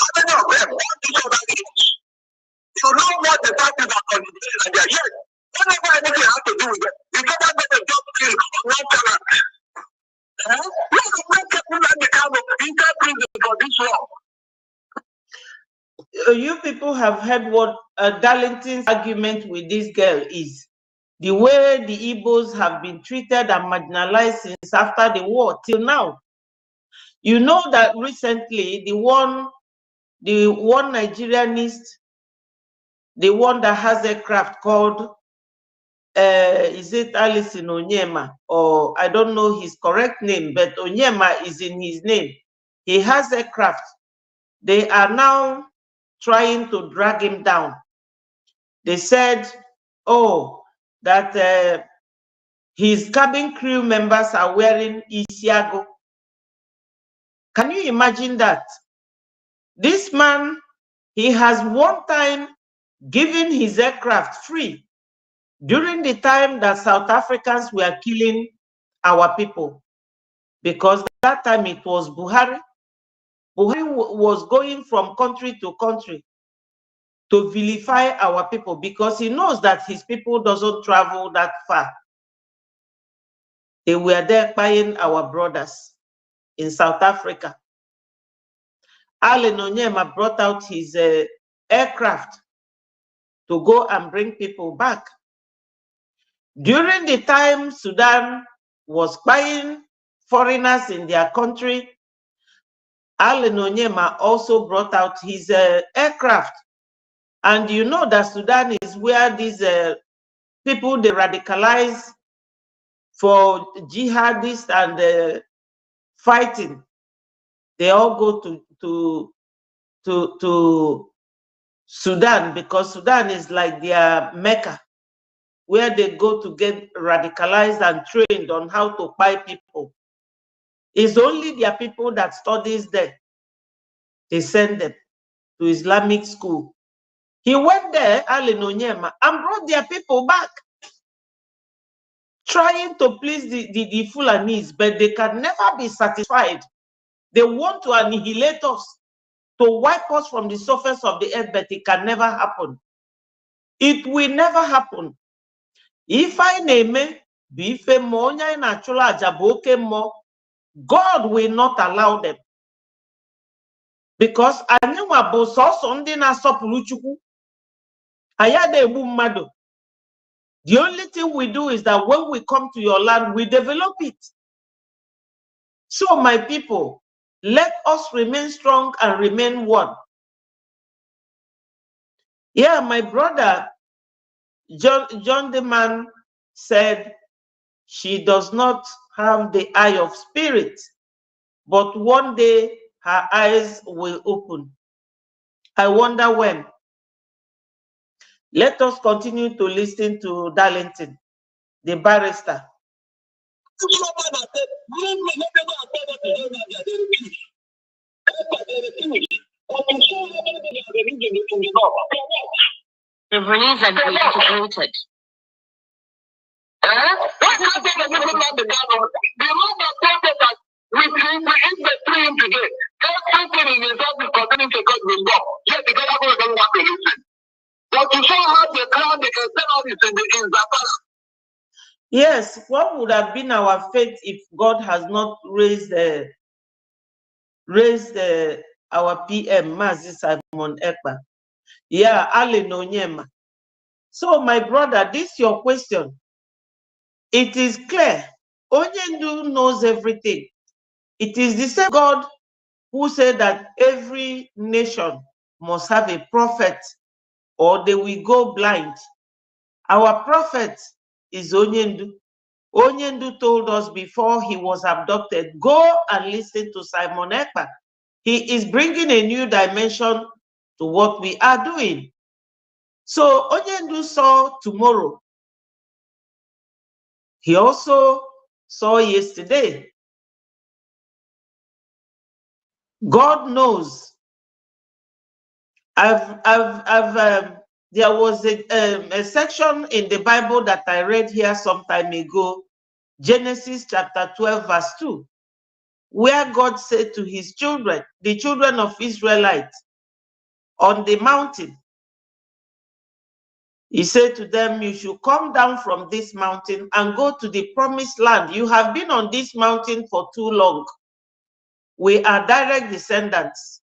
How many of them? All these other regions. You know what the parties are contributing in Nigeria. Yes. Whatever anything has to do with them, the government is just still nonchalant. Look at what people like the kind of interpreting for this law. You people have heard what Darlington's argument with this girl is. The way the Igbos have been treated and marginalized since after the war till now. You know that recently the one Nigerianist, the one that has a craft called is it Alison Onyema, or I don't know his correct name, but Onyema is in his name. He has a craft. They are now trying to drag him down. They said, oh, that his cabin crew members are wearing Isiago. Can you imagine that? This man, he has one time given his aircraft free during the time that South Africans were killing our people. Because that time it was Buhari. Buhari was going from country to country to vilify our people because he knows that his people doesn't travel that far. They were there buying our brothers in South Africa. Allen Onyema brought out his aircraft to go and bring people back. During the time Sudan was buying foreigners in their country, Allen Onyema also brought out his aircraft. And you know that Sudan is where these people, they radicalize for jihadists and fighting. They all go to Sudan because Sudan is like their Mecca, where they go to get radicalized and trained on how to buy people. It's only their people that studies there. They send them to Islamic school. He went there, Allen Onyema, and brought their people back, trying to please the Fulanis, but they can never be satisfied. They want to annihilate us, to wipe us from the surface of the earth, but it can never happen. It will never happen. If I name it, God will not allow them. Because the only thing we do is that when we come to your land, we develop it. So, my people, let us remain strong and remain one. Yeah, my brother, John the man said she does not have the eye of spirit, but one day her eyes will open. I wonder when. Let us continue to listen to Darlington, the barrister. The release and integrated. What happened to the people of the government? The amount of people that we if they free him today, everything in his life is continuing to God will go. Yet the government doesn't want to listen. But to show how the crowd they can sell all this in Zapata. Yes, what would have been our fate if God has not raised our PM, Mazi Simon Ekpa? Yeah, Ali Nonyema. So, my brother, this your question. It is clear. Onyendu knows everything. It is the same God who said that every nation must have a prophet or they will go blind. Our prophet is Onyendu. Onyendu told us before he was abducted, go and listen to Simon Ekpa. He is bringing a new dimension to what we are doing. So Onyendu saw tomorrow. He also saw yesterday. God knows. There was a section in the Bible that I read here some time ago, Genesis chapter 12, verse 2, where God said to his children, the children of Israelites, on the mountain, he said to them, you should come down from this mountain and go to the promised land. You have been on this mountain for too long. We are direct descendants.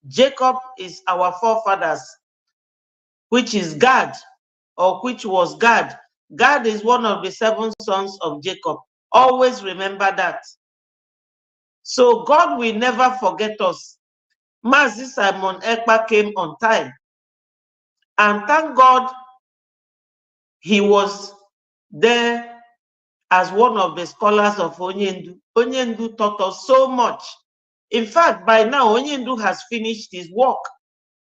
Jacob is our forefathers, which is Gad, or which was Gad. Gad is one of the 7 sons of Jacob. Always remember that. So God will never forget us. Mazi Simon Ekpa came on time. And thank God he was there as one of the scholars of Onyendu. Onyendu taught us so much. In fact, by now, Onyendu has finished his work.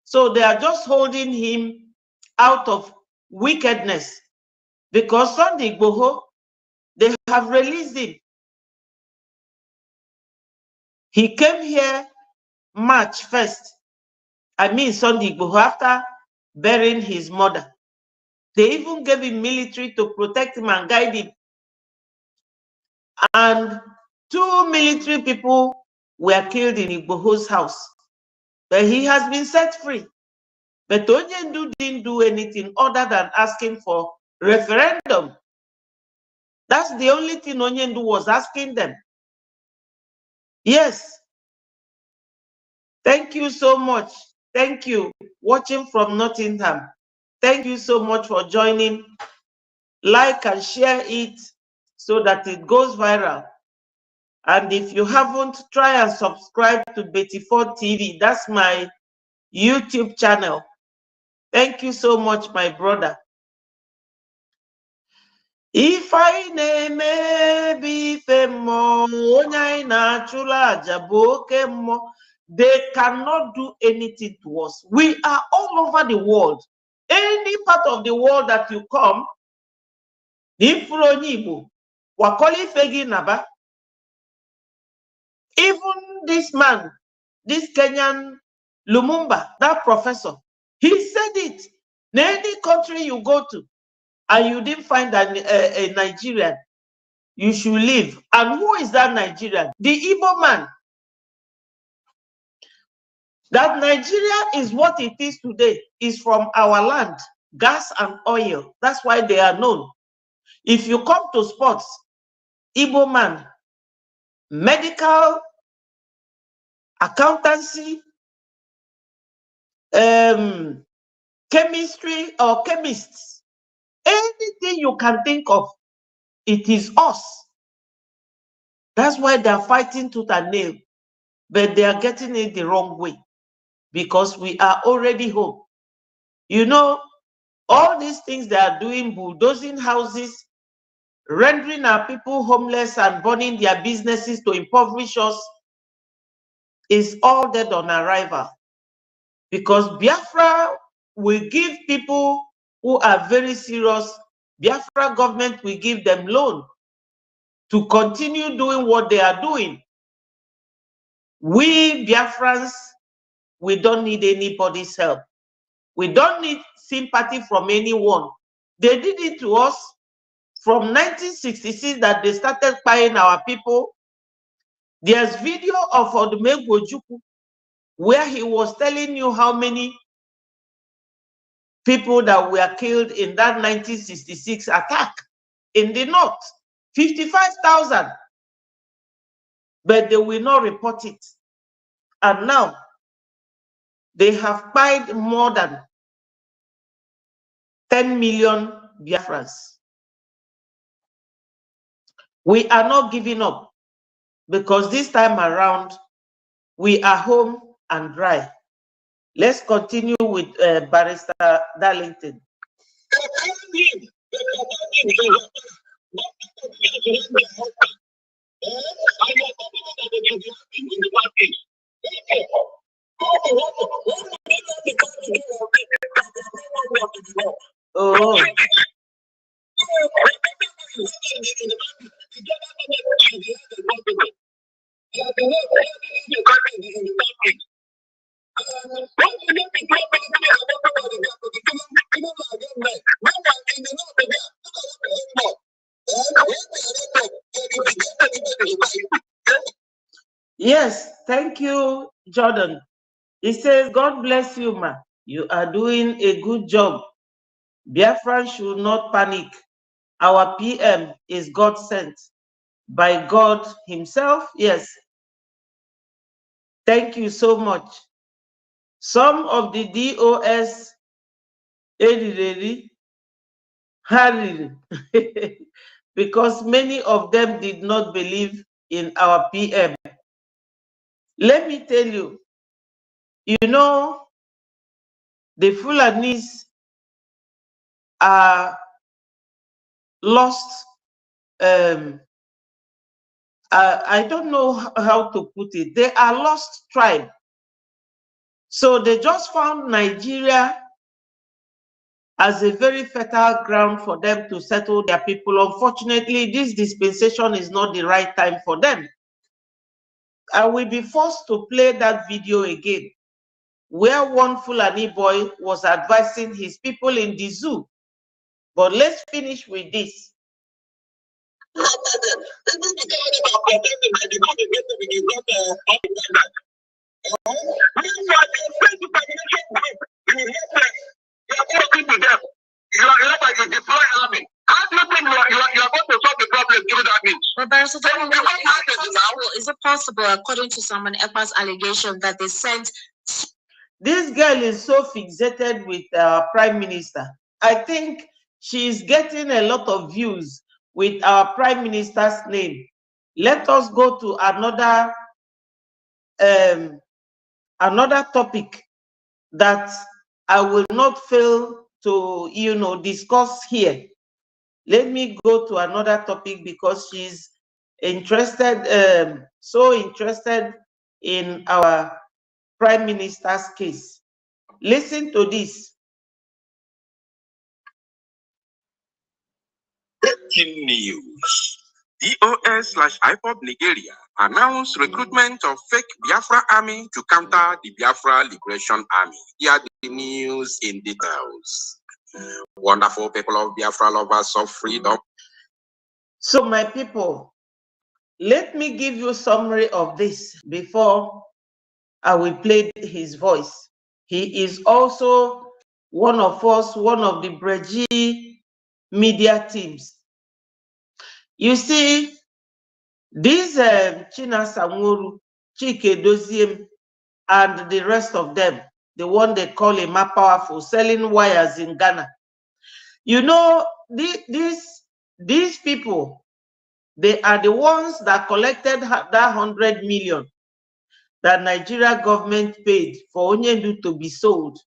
So they are just holding him out of wickedness. Because Sunday Igboho, they have released him. He came here March 1st. I mean Sunday Igboho, after burying his mother. They even gave him military to protect him and guide him. And 2 military people were killed in Igboho's house. But he has been set free. But Onyendu didn't do anything other than asking for referendum. That's the only thing Onyendu was asking them. Yes. Thank you so much. Thank you. Watching from Nottingham. Thank you so much for joining. Like and share it so that it goes viral. And if you haven't, try and subscribe to Betty4 TV. That's my YouTube channel. Thank you so much, my brother. If I name they cannot do anything to us. We are all over the world. Any part of the world that you come, even this man, this Kenyan Lumumba, that professor, he said it. In any country you go to, and you didn't find a Nigerian, you should leave. And who is that Nigerian? The Igbo man. That Nigeria is what it is today, is from our land, gas and oil. That's why they are known. If you come to sports, Igbo man, medical, accountancy, chemistry or chemists, anything you can think of, it is us. That's why they are fighting tooth and nail, but they are getting it the wrong way because we are already home. You know, all these things they are doing, bulldozing houses, rendering our people homeless and burning their businesses to impoverish us, is all dead on arrival. Because Biafra will give people who are very serious, Biafra government will give them loan to continue doing what they are doing. We Biafrans, we don't need anybody's help. We don't need sympathy from anyone. They did it to us from 1966 that they started buying our people. There's video of Odumegwu Ojukwu where he was telling you how many people that were killed in that 1966 attack in the north. 55,000. But they will not report it. And now they have paid more than 10 million Biafrans. We are not giving up because this time around we are home and dry. Let's continue with Barrister Darlington. Oh. Yes, thank you, Jordan. He says, God bless you, ma. You are doing a good job. Biafran should not panic. Our PM is God sent by God himself. Yes. Thank you so much. Some of the DOS because many of them did not believe in our PM. Let me tell you, you know, the Fulanis are lost. I don't know how to put it. They are lost tribe. So they just found Nigeria as a very fertile ground for them to settle their people. Unfortunately, this dispensation is not the right time for them. I will be forced to play that video again, where one Fulani boy was advising his people in the zoo. But let's finish with this. Is it possible, according to someone Ekpa's allegation, that they sent? This girl is so fixated with our Prime Minister. I think she's getting a lot of views with our Prime Minister's name. Let us go to another topic that I will not fail to discuss here. Let me go to another topic because she's interested, so interested in our Prime Minister's case. Listen to this. Breaking news. DOS/IPOB Nigeria announced recruitment of fake Biafra army to counter the Biafra Liberation Army. Here are the news in details. Wonderful people of Biafra, lovers of freedom. So my people, let me give you a summary of this before I will play his voice. He is also one of us, one of the Breji media teams. You see, these China Samuru, Chike Doziem, and the rest of them, the one they call a more powerful, selling wires in Ghana. You know, these people, they are the ones that collected that 100 million that Nigeria government paid for Onyendu to be sold,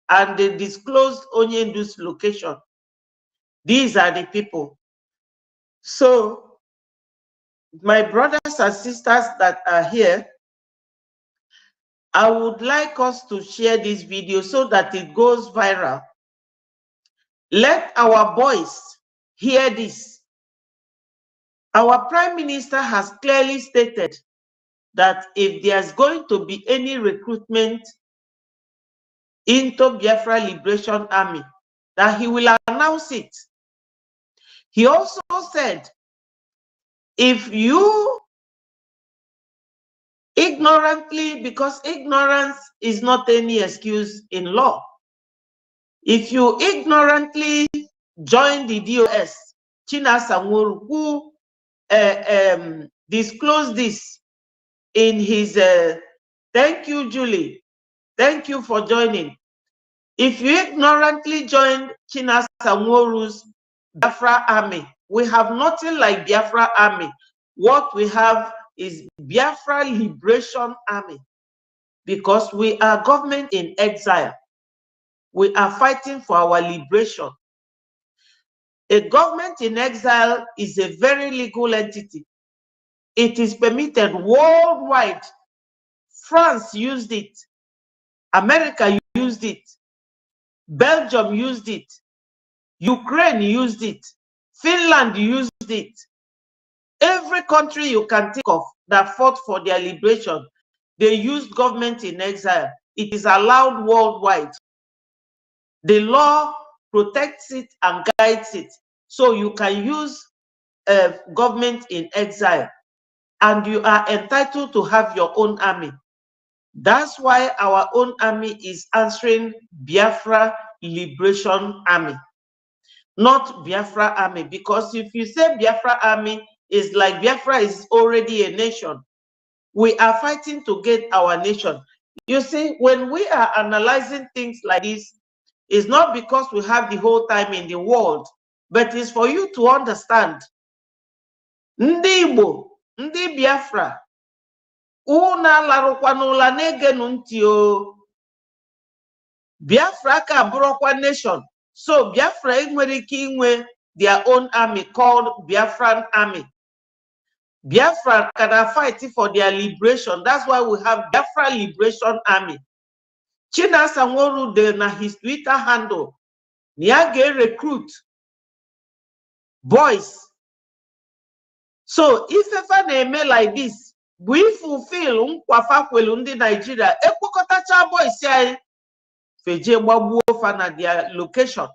and they disclosed Onyendu's location. These are the people. So, my brothers and sisters that are here, I would like us to share this video so that it goes viral. Let our boys hear this. Our Prime Minister has clearly stated that if there's going to be any recruitment into Biafra Liberation Army, that he will announce it. He also said, if you ignorantly, because ignorance is not any excuse in law. If you ignorantly join the DOS, Chinasa Nworu, who disclosed this in his, thank you, Julie, thank you for joining. If you ignorantly joined Chinasa Nworu's Biafra army, we have nothing like Biafra army. What we have is Biafra Liberation Army, because we are government in exile. We are fighting for our liberation. A government in exile is a very legal entity. It is permitted worldwide. France used it. America used it. Belgium used it. Ukraine used it. Finland used it. Every country you can think of that fought for their liberation, they used government in exile. It is allowed worldwide. The law protects it and guides it. So you can use government in exile, and you are entitled to have your own army. That's why our own army is answering Biafra Liberation Army, not Biafra Army. Because if you say Biafra Army, it's like Biafra is already a nation. We are fighting to get our nation. You see, when we are analyzing things like this, it's not because we have the whole time in the world, but it's for you to understand. Ndị Igbo, ndị Biafra, una larụkwa n'ụla na-egenu ntị o. Biafra ka bụrụkwa nation. So Biafra nwere ike inwe their own army called Biafran Army. Biafra can fight for their liberation. That's why we have Biafra Liberation Army. Chinasa Nworu de na his Twitter handle, Niage recruit boys. So if ever na-eme like this, we fulfill nkwafa kwelu ndị Nigeria, ekpokọtacha boys anyị feje gbagbuo fa na their location.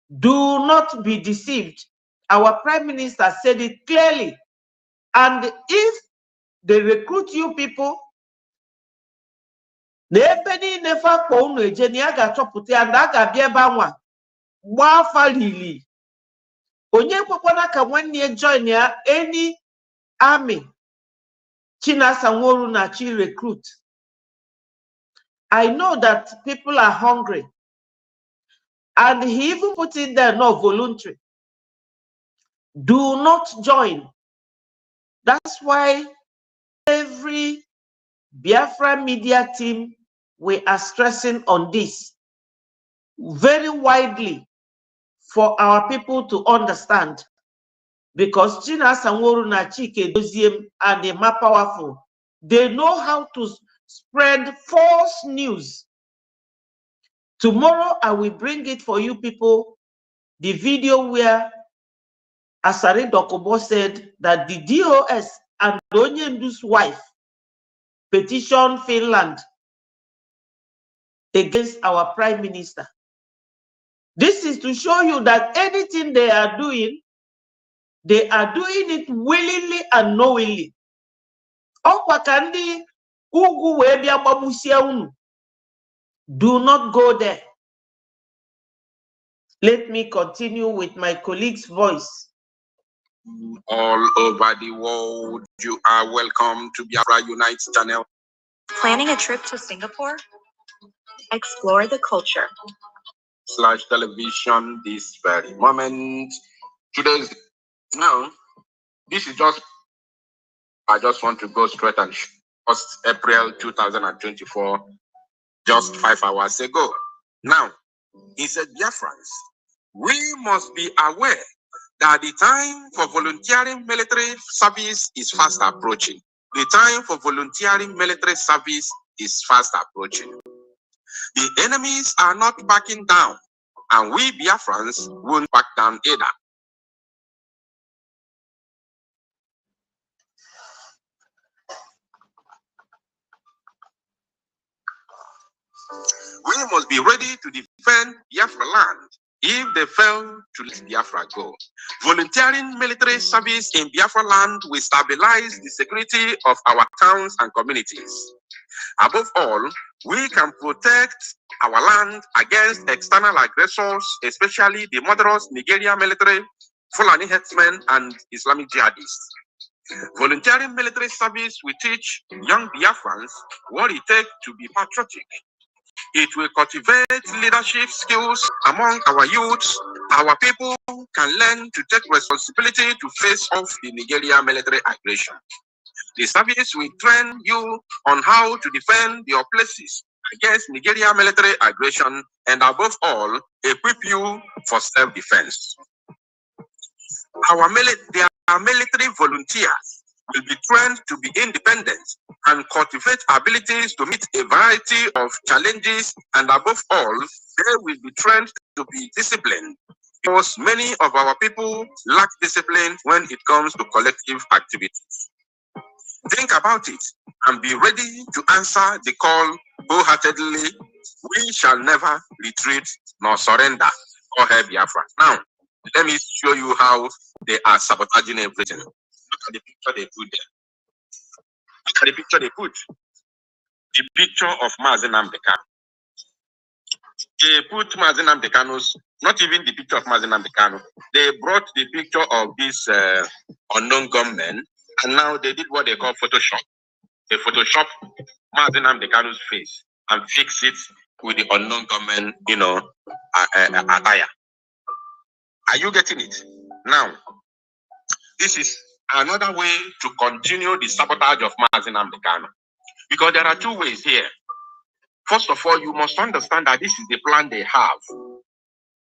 Do not be deceived. Our Prime Minister said it clearly. And if they recruit you people, n'ebe niile fa kpọ unu eje na ya ga-achọpụta ya na a ga-abịa ebe anwa gbaa afa lili. Onye kwekwana ka nwanne ya join ya any army Chinasa Nworu na chi recruit. I know that people are hungry, and he even put it there, not voluntary. Do not join. That's why every Biafra media team, we are stressing on this very widely for our people to understand. Because Chinasa Nworu na Chike Doziem and the more powerful, they know how to spread false news. Tomorrow I will bring it for you people, the video where Asari Dokubo said that the DOS and Onyendu's wife petitioned Finland against our Prime Minister. This is to show you that anything they are doing it willingly and knowingly. Do not go there. Let me continue with my colleague's voice. All over the world, you are welcome to Biafra Unite channel. Planning a trip to Singapore? Explore the culture. / television this very moment. Today's now, this is just, I just want to go straight and 1st April 2024, just 5 hours ago. Now, he said, Biafrans, we must be aware that the time for volunteering military service is fast approaching. The time for volunteering military service is fast approaching. The enemies are not backing down, and we Biafrans won't back down either. We must be ready to defend Biafra land if they fail to let Biafra go. Volunteering military service in Biafra land will stabilize the security of our towns and communities. Above all, we can protect our land against external aggressors, especially the murderous Nigeria military, Fulani herdsmen, and Islamic jihadists. Volunteering military service will teach young Biafrans what it takes to be patriotic. It will cultivate leadership skills among our youths. Our people can learn to take responsibility to face off the Nigeria military aggression. The service will train you on how to defend your places against Nigeria military aggression and above all, equip you for self-defense. Their military volunteers will be trained to be independent and cultivate abilities to meet a variety of challenges, and above all, they will be trained to be disciplined, because many of our people lack discipline when it comes to collective activities. Think about it and be ready to answer the call wholeheartedly. We shall never retreat nor surrender. Go ahead, Biafra. Now, let me show you how they are sabotaging everything. Look at the picture they put there. Look at the picture they put. The picture of Mazi Nnamdi Kanu. They put Mazi Nnamdi Kanu's, not even the picture of Mazi Nnamdi Kanu. They brought the picture of this unknown gunman, and now they did what they call Photoshop. They Photoshop Mazi Nnamdi Kanu's face and fix it with the unknown gunman, attire. Are you getting it? Now, this is another way to continue the sabotage of Mazi Nnamdi Kanu. Because there are two ways here. First of all, you must understand that this is the plan they have.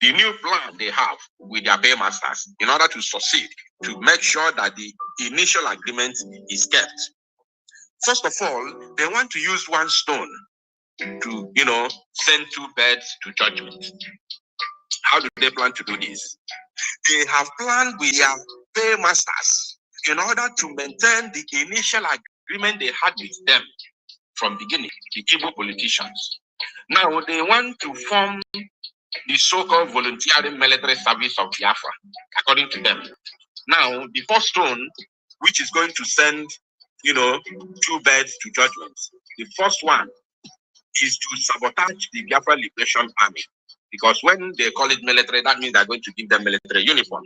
The new plan they have with their paymasters in order to succeed, to make sure that the initial agreement is kept. First of all, they want to use one stone to, send two birds to judgment. How do they plan to do this? They have planned with their paymasters in order to maintain the initial agreement they had with them from beginning, the Igbo politicians. Now they want to form the so-called volunteering military service of Biafra, according to them. Now, the first stone, which is going to send, two birds to judgment, the first one is to sabotage the Biafra Liberation Army. Because when they call it military, that means they're going to give them military uniform.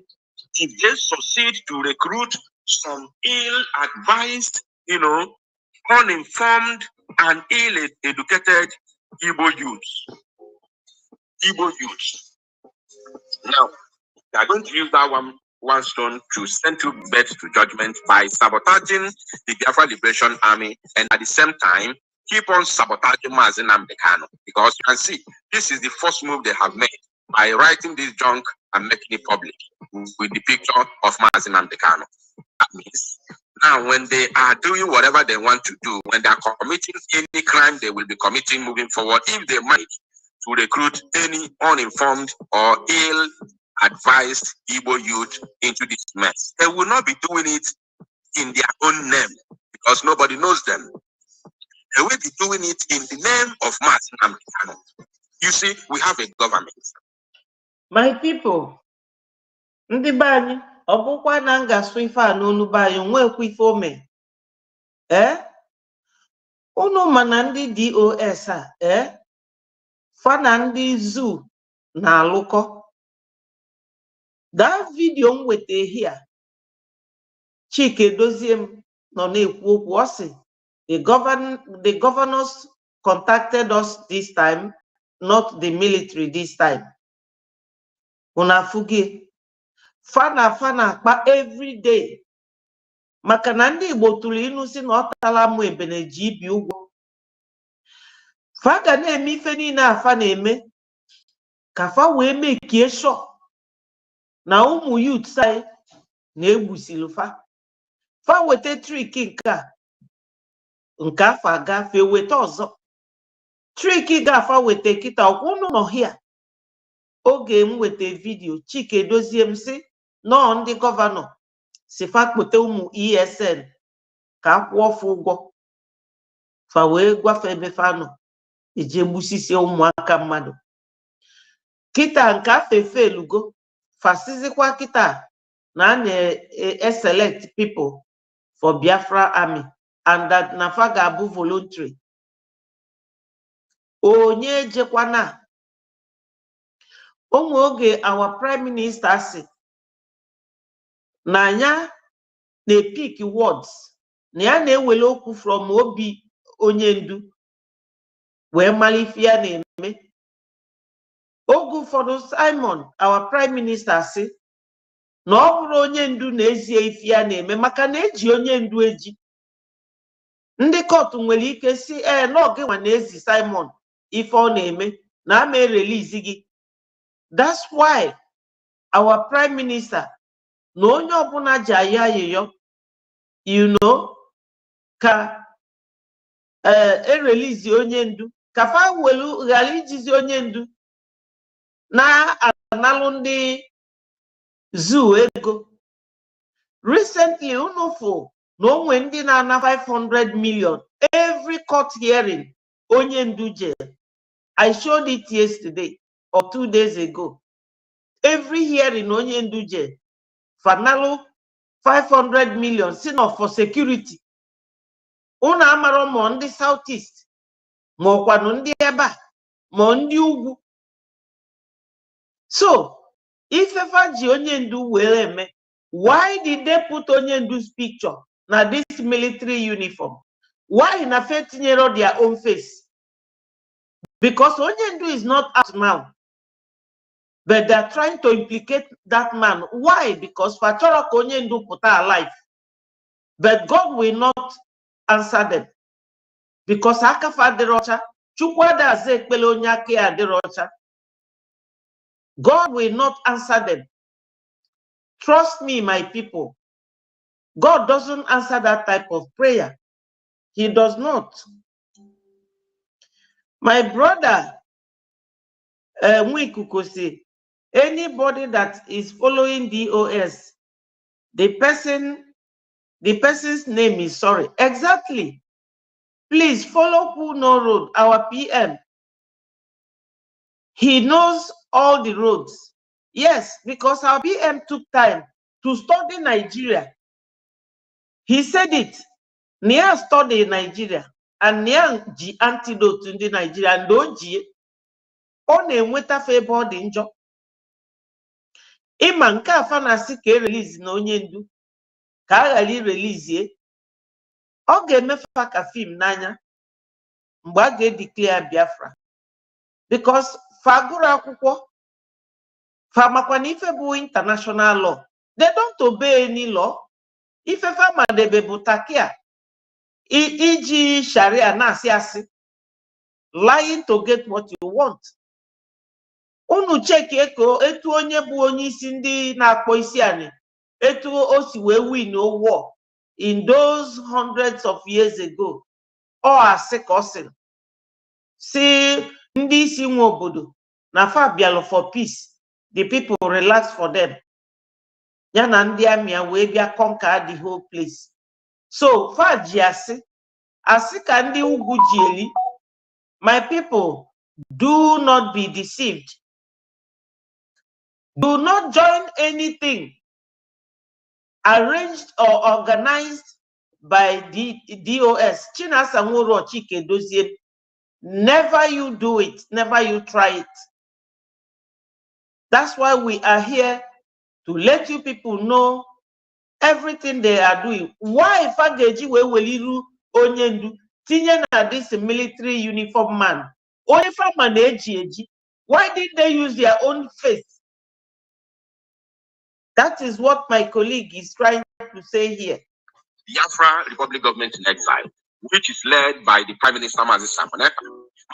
If they succeed to recruit some ill-advised, uninformed and ill-educated Igbo youths. Now, they are going to use that one stone to send two birds to judgment by sabotaging the Biafra Liberation Army, and at the same time, keep on sabotaging Mazi Nnamdi Kanu. Because you can see, this is the first move they have made by writing this junk and making it public with the picture of Mazi Nnamdi Kanu. That means now when they are doing whatever they want to do, when they are committing any crime they will be committing moving forward, if they manage to recruit any uninformed or ill-advised Igbo youth into this mess, they will not be doing it in their own name because nobody knows them. They will be doing it in the name of Mazi Nnamdi Kanu. You see, we have a government. My people, ndị be anyị, ọ bụkwa na ngasụ ife a n'onu be anyị nwekwa ife ome. Unu mana ndị DOS a, fa na ndị zoo na-alụkọ. That video m weta here, Chike Doziem nọ na-ekwu okwu, ọ sị, the governors contacted us this time, not the military this time. Unafugi. Fana akpa every day. Maka na ndị Igbo tụrụ inu si na ọ tala mụ ebene ji ibi ụgwọ. Fa ga na-eme ife niile afa na-eme ka fa wee mekie sure na ụmụ youth anyị na-egbusili fa. Fa weta trik nke a, nke afọ agafe weta ọzọ. Trik ga-afa weta kịta ọkwụnụ nọ hia. Oge m weta vidio Chike Doziem si nọọ ndị gọvanọ si fa kpote ụmụ ESN ka akwụọ ọfụ ụgwọ fa wee gwafe ebe fa nọ eje gbusisi ụmụaka mmadụ. Kita nka fefe lugo. Fasizikwa kita na select people for Biafra army and that nafaga abu voluntary. Onye jekwana. Oge our prime minister said, Nanya ne pick words. Nya ne weloku from obi onyendu. Where malifia neme. Ogu for Simon, our prime minister said, no onyendu nezie ifia neme. Maka neji onyendu eji. Ndị court nwere ike si no gị nwa na-ezi Simon ife ọ na-eme na ama release gị. That's why our prime minister na onye ọbụla ji ayọ ayịyọ you know ka release onye ndu ka fa welu ghara ijizi onye ndu na-analụ ndị zoo ego. Recently unufu na onwe ndị na-ana 500 million every court hearing onye ndu je. I showed it yesterday or 2 days ago. Every hearing onye ndu je fanalu 500 million sin for security. Una amaro mo ndị southeast mo kwanu ndị eba mo ndị ugwu. So if ever ji onye ndu were eme, why did they put onye ndu's picture na this military uniform? Why na fetinyero their own face? Because onye ndu is not out now, but they are trying to implicate that man. Why? Because Fachoro onye ndu puta alive, but God will not answer them. Because akafa derocha, chukwada zekpele onyake aderocha. God will not answer them. Trust me, my people. God doesn't answer that type of prayer. He does not. My brother, Mwikukosi, anybody that is following DOS, the person's name is sorry. Exactly. Please follow who know road, our PM. He knows all the roads. Yes, because our PM took time to study Nigeria. He said it. Nia study Nigeria and Nia G antidote in the Nigeria and Oji on a weta favor danger. Iman ka fanasi ke release no nyendu ka gali release ye. Oge mefa ka film nanya mbage declare Biafra because fagura akwụkwọ famakwana ife bụ international law. They don't obey any law. Ife fama debe butakia iji sharia na asi lying to get what you want. Unu check eko etu onye bụ onye isi ndị na-akpọ isi ani etu o si wee win no war in those hundreds of years ago. Or asị ka ọ sị si ndị isi nwe obodo na fa bialo for peace. The people relax for them. Yana ndị amị wee bịa conquer the whole place. So fa ji asị ka ndị ugwu ji eli. My people, do not be deceived. Do not join anything arranged or organized by the DOS. Chinasa Nworo Chike Dozie. Never you do it. Never you try it. That's why we are here to let you people know everything they are doing. Why Fageji we weliru onyendu tinye na this military uniform man? Only from an eji. Why did they use their own face? That is what my colleague is trying to say here. Biafra Republic Government in Exile, which is led by the Prime Minister Mazi Samonekpa.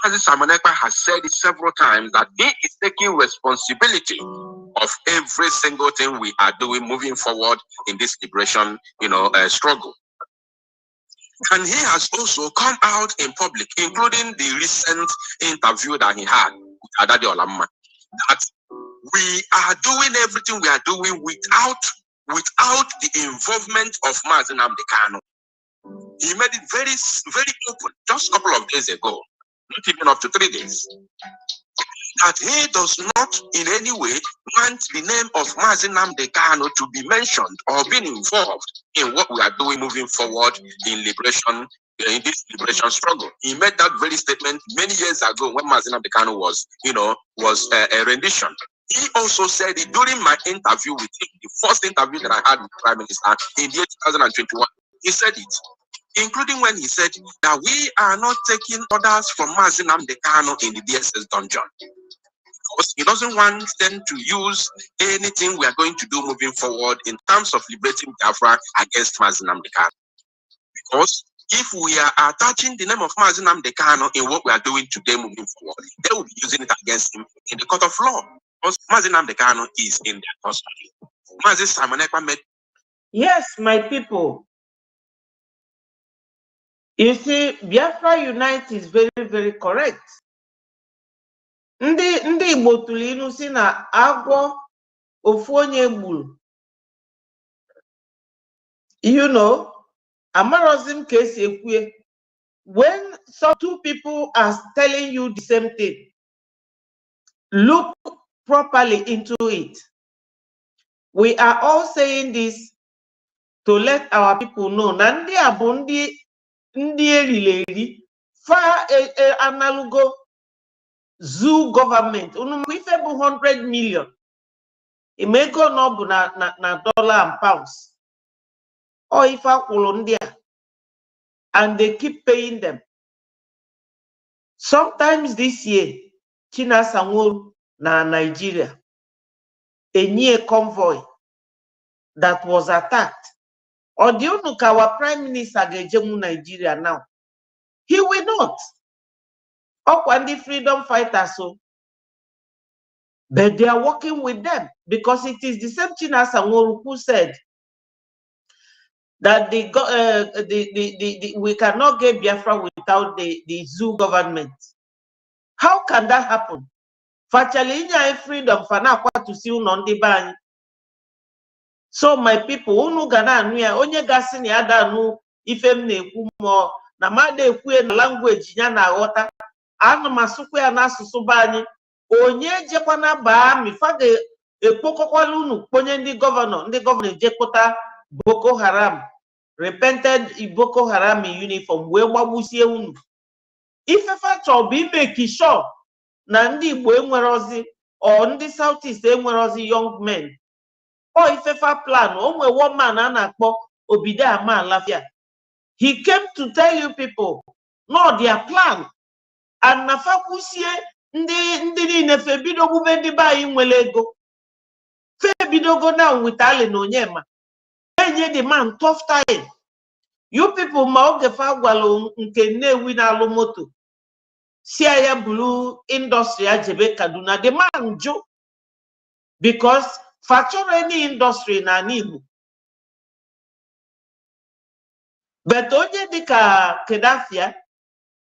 Mazi Samonekpa has said it several times that he is taking responsibility of every single thing we are doing moving forward in this liberation, struggle. And he has also come out in public, including the recent interview that he had with Adadi Olamma, that we are doing everything we are doing without the involvement of Mazi Nnamdi Kanu. He made it very, very open just a couple of days ago, not even up to 3 days. that he does not in any way want the name of Mazi Nnamdi Kanu to be mentioned or being involved in what we are doing moving forward in liberation, in this liberation struggle. He made that very statement many years ago when Mazi Nnamdi Kanu was, a rendition. He also said it during my interview with him, the first interview that I had with the Prime Minister in the year 2021. He said it, including when he said that we are not taking orders from Mazi Nnamdi Kanu in the DSS dungeon. Because he doesn't want them to use anything we are going to do moving forward in terms of liberating Biafra against Mazi Nnamdi Kanu. Because if we are attaching the name of Mazi Nnamdi Kanu in what we are doing today moving forward, they will be using it against him in the court of law. Because Mazi Nnamdi Kanu is in their custody. Mazi Simon Ekpa made. Yes, my people. You see, Biafra Unite is very, very correct. Ndị Igbo tụrụ ilu si na agwọ ofu onye gburu. You know, amarozim ka esi ekwu. When some two people are telling you the same thing, look properly into it. We are all saying this to let our people know. Nandi abundi ndi erileri fa analugo zoo government. Ife bu 100 million. Imego no bu na dollar and pounds. Or if I India, and they keep paying them. Sometimes this year, China Sangol na Nigeria, a near convoy that was attacked. Or do you know our Prime Minister Gejemu Nigeria now? He will not. Or the freedom fighters, so, but they are working with them because it is the same China Sangol who said that we cannot get Biafra without the zoo government. How can that happen? Factually, freedom for now to see on the ban. So my people, unu gana anuya, onye gasi ni ada anu ifem na-ekwu mo na mada ekwu na language ya na aghọta. Anu masukwu ya na asụsụ ba anyị. Onye jekwana ba mi faga ekpokokwala unu kponye ndị gọvanọ ejekpụta Boko Haram, repented Boko Haram uniform wee gbagbusie unu. Ifefa chọrọ bụ ime sure na ndị Igbo enwerozi or ndị Southeast enwerozi young men. Or Ifefa plan, onwe one man anakpo Obide Ama Lafia. He came to tell you people, no, their plan. And nafakusie ndi nefe bidogu bendi ba inwele ego. Fe bidogo now with Ale no nyema. Enye the man tough time. You people maoge fa gwalo nke newi na alumoto. Siaya blue industry ajebe Kaduna. The man jo. Because facture any industry na Igbo. But onye dika Kedafia,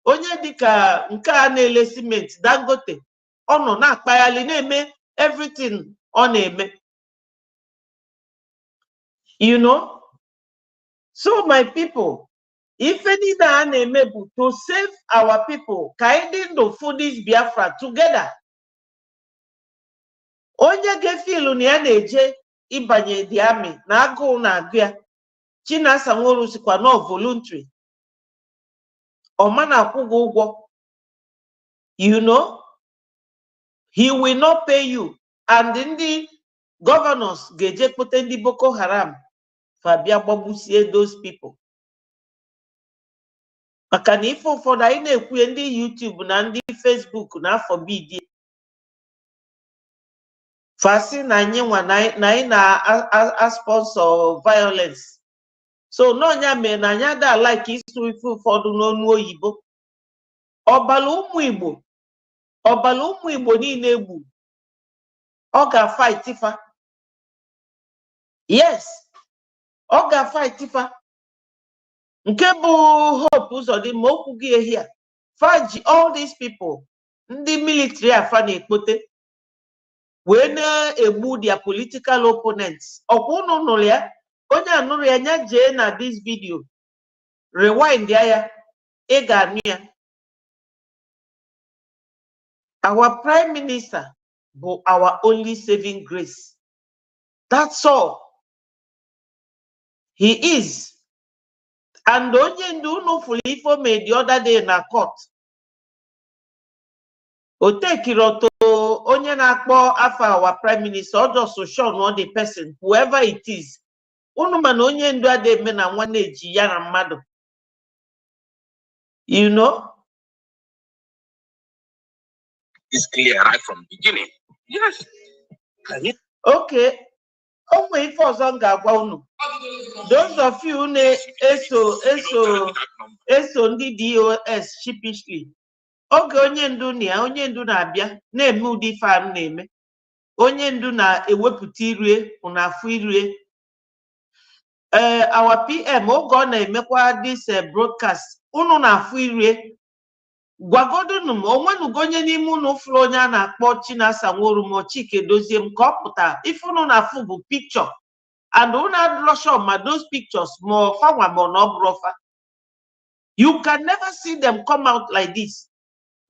onye dika nke a na-ele cement Dangote, ono na akpayali na-eme everything ọ na-eme. You know? So my people, if any na na-eme bụ to save our people, ka anyị do for this Biafra together. Onye ga-efilu na ya na-eje ịbanye the army na agụụ na-agụ ya. China Sangolu sikwa no voluntary. Omana akwụgo ụgwọ. You know, he will not pay you. And in the governors geje pute ndị Boko Haram fabia gbabusie those people. Maka na ife ụfọdụ anyị na-ekwu ndị YouTube na ndị Facebook na forbid. Fasi na anyị nwa na anyị na sponsor violence. So no nya me na nya da like isu ife ụfọdụ n'onu oyibo. Ọbala ụmụ Igbo niile egbu. Ọ ga-fight ifa. Yes. Ọ ga-fight ifa. Nke bụ Hope Uzodimma okwu gị ehia. Faji all these people, ndị military afa na-ekpote, wee na-egbu their political opponents. Ọkwa unu nụrụ ya, onye anụrụ ya nya jee na this video, rewind ya, ị ga-anụ ya. Our Prime Minister, but our only saving grace. That's all. He is. And onye ndu no fully for me the other day in a court. O take it onye na-akpọ afa our Prime Minister, or just so sure no the person, whoever it is. Unu man onye ndu ade me na nwanne eji ya na mmadụ. You know? It's clear right from the beginning. Yes. Okay. If ọzọ ga-agwa unu. Those of you eso ndị DOS sheepishly. Oge onye ndu na-abịa na-eme ụdị fan na-eme. Onye ndu na-ewepụta irie ụnafụ irie. Our PM oge ọ na-emekwa this broadcast unu na-afụ irie. Gwagodunu m onwenugo onye n'ime unu fụrụ onye a na-akpọ Chinasa Nworu ma Chike Dozie m ka ọ pụta ife unu na-afụ bụ picture and unu adịrọ sure ma those pictures ma ọfanwa ma ọ bụrụ ọfa. You can never see them come out like this.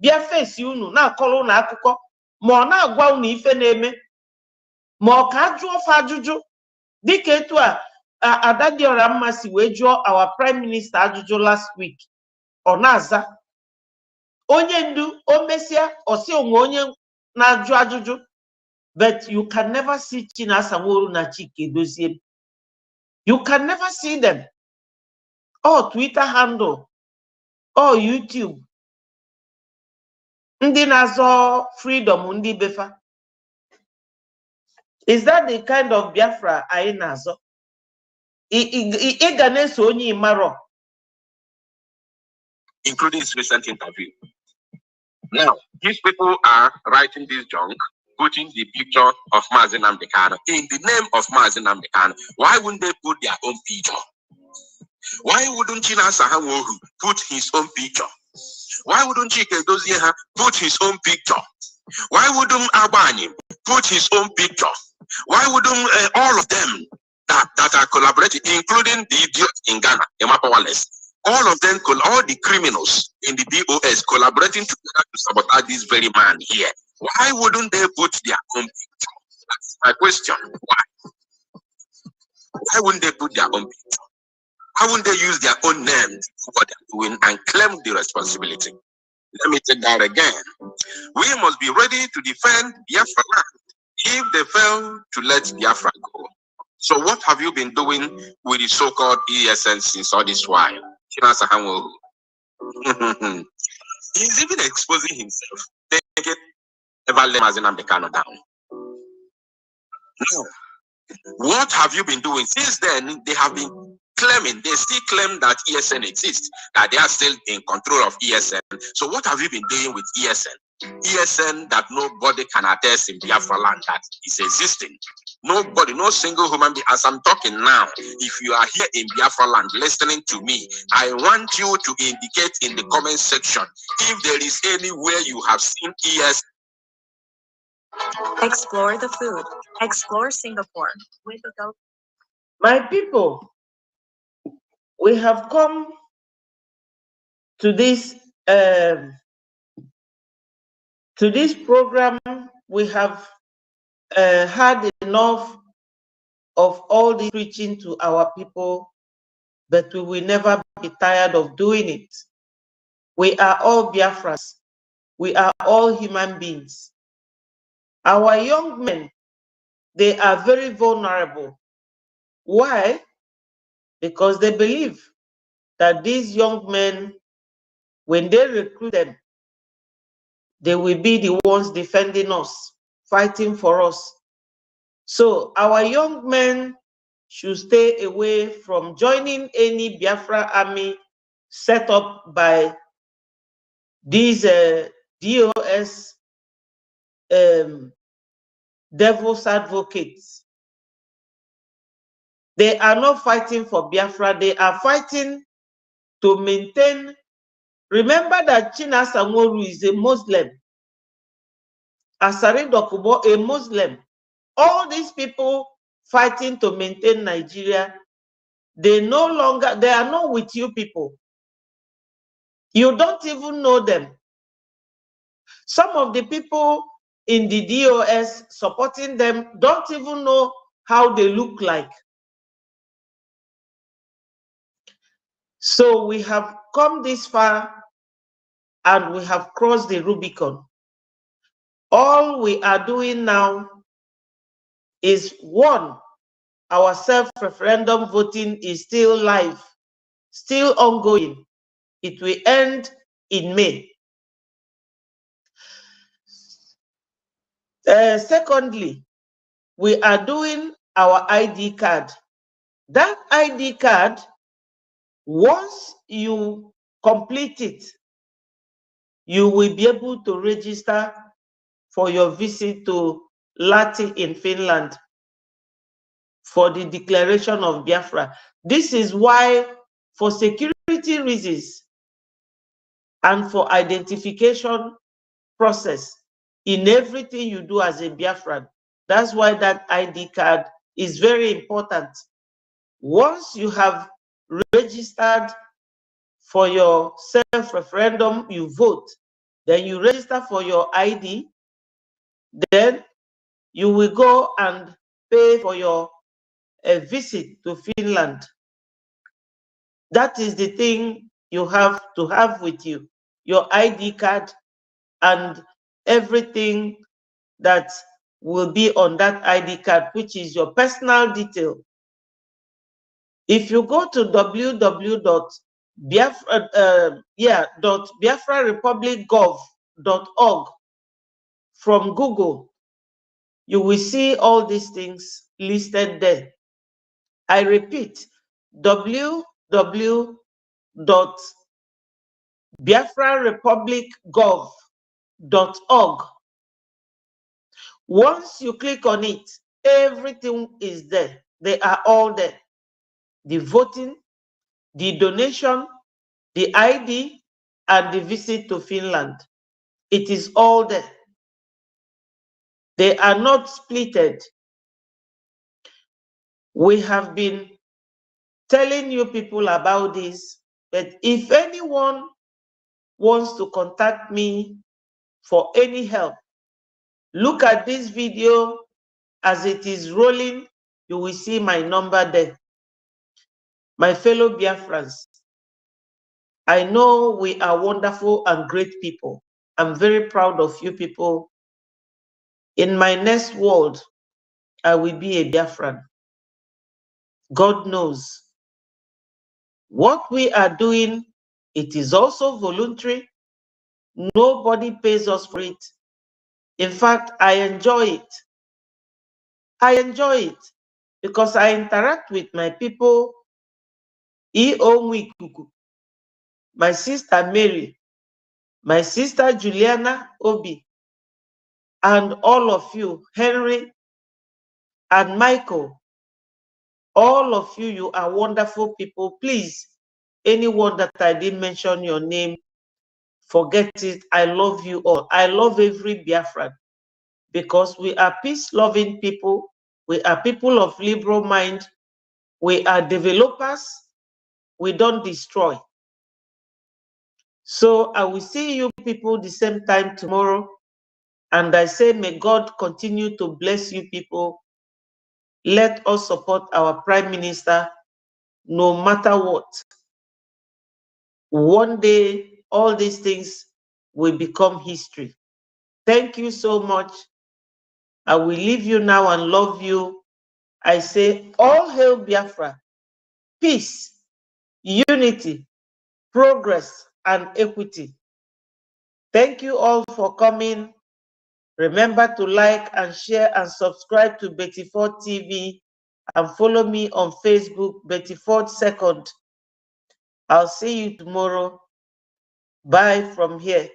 Bịa face unu na-akọrọ unu akụkọ ma ọ na-agwa unu ife na-eme ma ọ ka ajụọ ofe ajụjụ dịka etu a Adadiora Mma si wee jụọ our Prime Minister ajụjụ last week ọ na-aza. Onye ndu o mesia osi onwe onye na-ajụ ajụjụ, but you can never see Chinasa Nworu na Chike Dozie. You can never see them. Or Twitter handle, or YouTube. Ndị na-azọ freedom ndị befa. Is that the kind of Biafra anyị na-azọ? Ị ga na-eso onye ịmarọ. Including this recent interview. Now, these people are writing this junk, putting the picture of Mazi Nnamdi Kanu in the name of Mazi Nnamdi Kanu. Why wouldn't they put their own picture? Why wouldn't Chinasa Nworu put his own picture? Why wouldn't Chike Dozie put his own picture? Why wouldn't Abani put his own picture? Why wouldn't all of them that are collaborating, including the idiot in Ghana, Emapa Wallace, all of them, all the criminals in the DOS collaborating together to sabotage this very man here? Why wouldn't they put their own picture? That's my question. Why? Why wouldn't they put their own picture? Why wouldn't they use their own name to do what they're doing and claim the responsibility? Let me take that again. We must be ready to defend Biafra land if they fail to let Biafra go. So what have you been doing with the so-called ESN since all this while? Chinasa Nworu. He's even exposing himself. They get ever let Mazi Nnamdi Kanu down. No. What have you been doing? Since then, they have been claiming, they still claim that ESN exists, that they are still in control of ESN. So what have you been doing with ESN? ESN that nobody can attest in Biafra land that is existing. Nobody, no single human being. As I'm talking now, if you are here in Biafra land listening to me, I want you to indicate in the comment section if there is anywhere you have seen ESN. Explore the food. Explore Singapore with a go. My people, we have come to this program. We have had enough of all this preaching to our people, but we will never be tired of doing it. We are all Biafrans. We are all human beings. Our young men, they are very vulnerable. Why? Because they believe that these young men, when they recruit them, they will be the ones defending us, fighting for us. So our young men should stay away from joining any Biafra army set up by these DOS devil's advocates. They are not fighting for Biafra. They are fighting to maintain. Remember that Chinasa Nworu is a Muslim. Asari Dokubo, a Muslim. All these people fighting to maintain Nigeria, they are not with you people. You don't even know them. Some of the people in the DOS supporting them don't even know how they look like. So we have come this far and we have crossed the Rubicon. All we are doing now is, one, our self-referendum voting is still live, still ongoing. It will end in May. Secondly, we are doing our ID card. That ID card, once you complete it, you will be able to register for your visit to Lahti in Finland for the declaration of Biafra. This is why, for security reasons and for identification process in everything you do as a Biafran, that's why that ID card is very important. Once you have registered for your self-referendum, you vote, then you register for your ID, then you will go and pay for your visit to Finland. That is the thing you have to have with you, your ID card and everything that will be on that ID card, which is your personal detail. If you go to www.biafrarepublic.gov.org from Google, you will see all these things listed there. I repeat, www.biafrarepublic.gov.org. Once you click on it, everything is there. They are all there. The voting, the donation, the ID, and the visit to Finland. It is all there. They are not splitted. We have been telling you people about this, but if anyone wants to contact me for any help, look at this video as it is rolling. You will see my number there. My fellow Biafrans, I know we are wonderful and great people. I'm very proud of you people. In my next world, I will be a Biafran. God knows. What we are doing, it is also voluntary. Nobody pays us for it. In fact, I enjoy it. I enjoy it because I interact with my people, my sister Mary, my sister Juliana Obi, and all of you, Henry and Michael. All of you, you are wonderful people. Please, anyone that I didn't mention your name, forget it. I love you all. I love every Biafran because we are peace-loving people. We are people of liberal mind. We are developers. We don't destroy. So I will see you people the same time tomorrow. And I say, may God continue to bless you people. Let us support our Prime Minister no matter what. One day, all these things will become history. Thank you so much. I will leave you now and love you. I say, all hail Biafra, peace, unity, progress, and equity. Thank you all for coming. Remember to like and share and subscribe to Betty Ford TV and follow me on Facebook, Betty Ford Second. I'll see you tomorrow. Bye from here.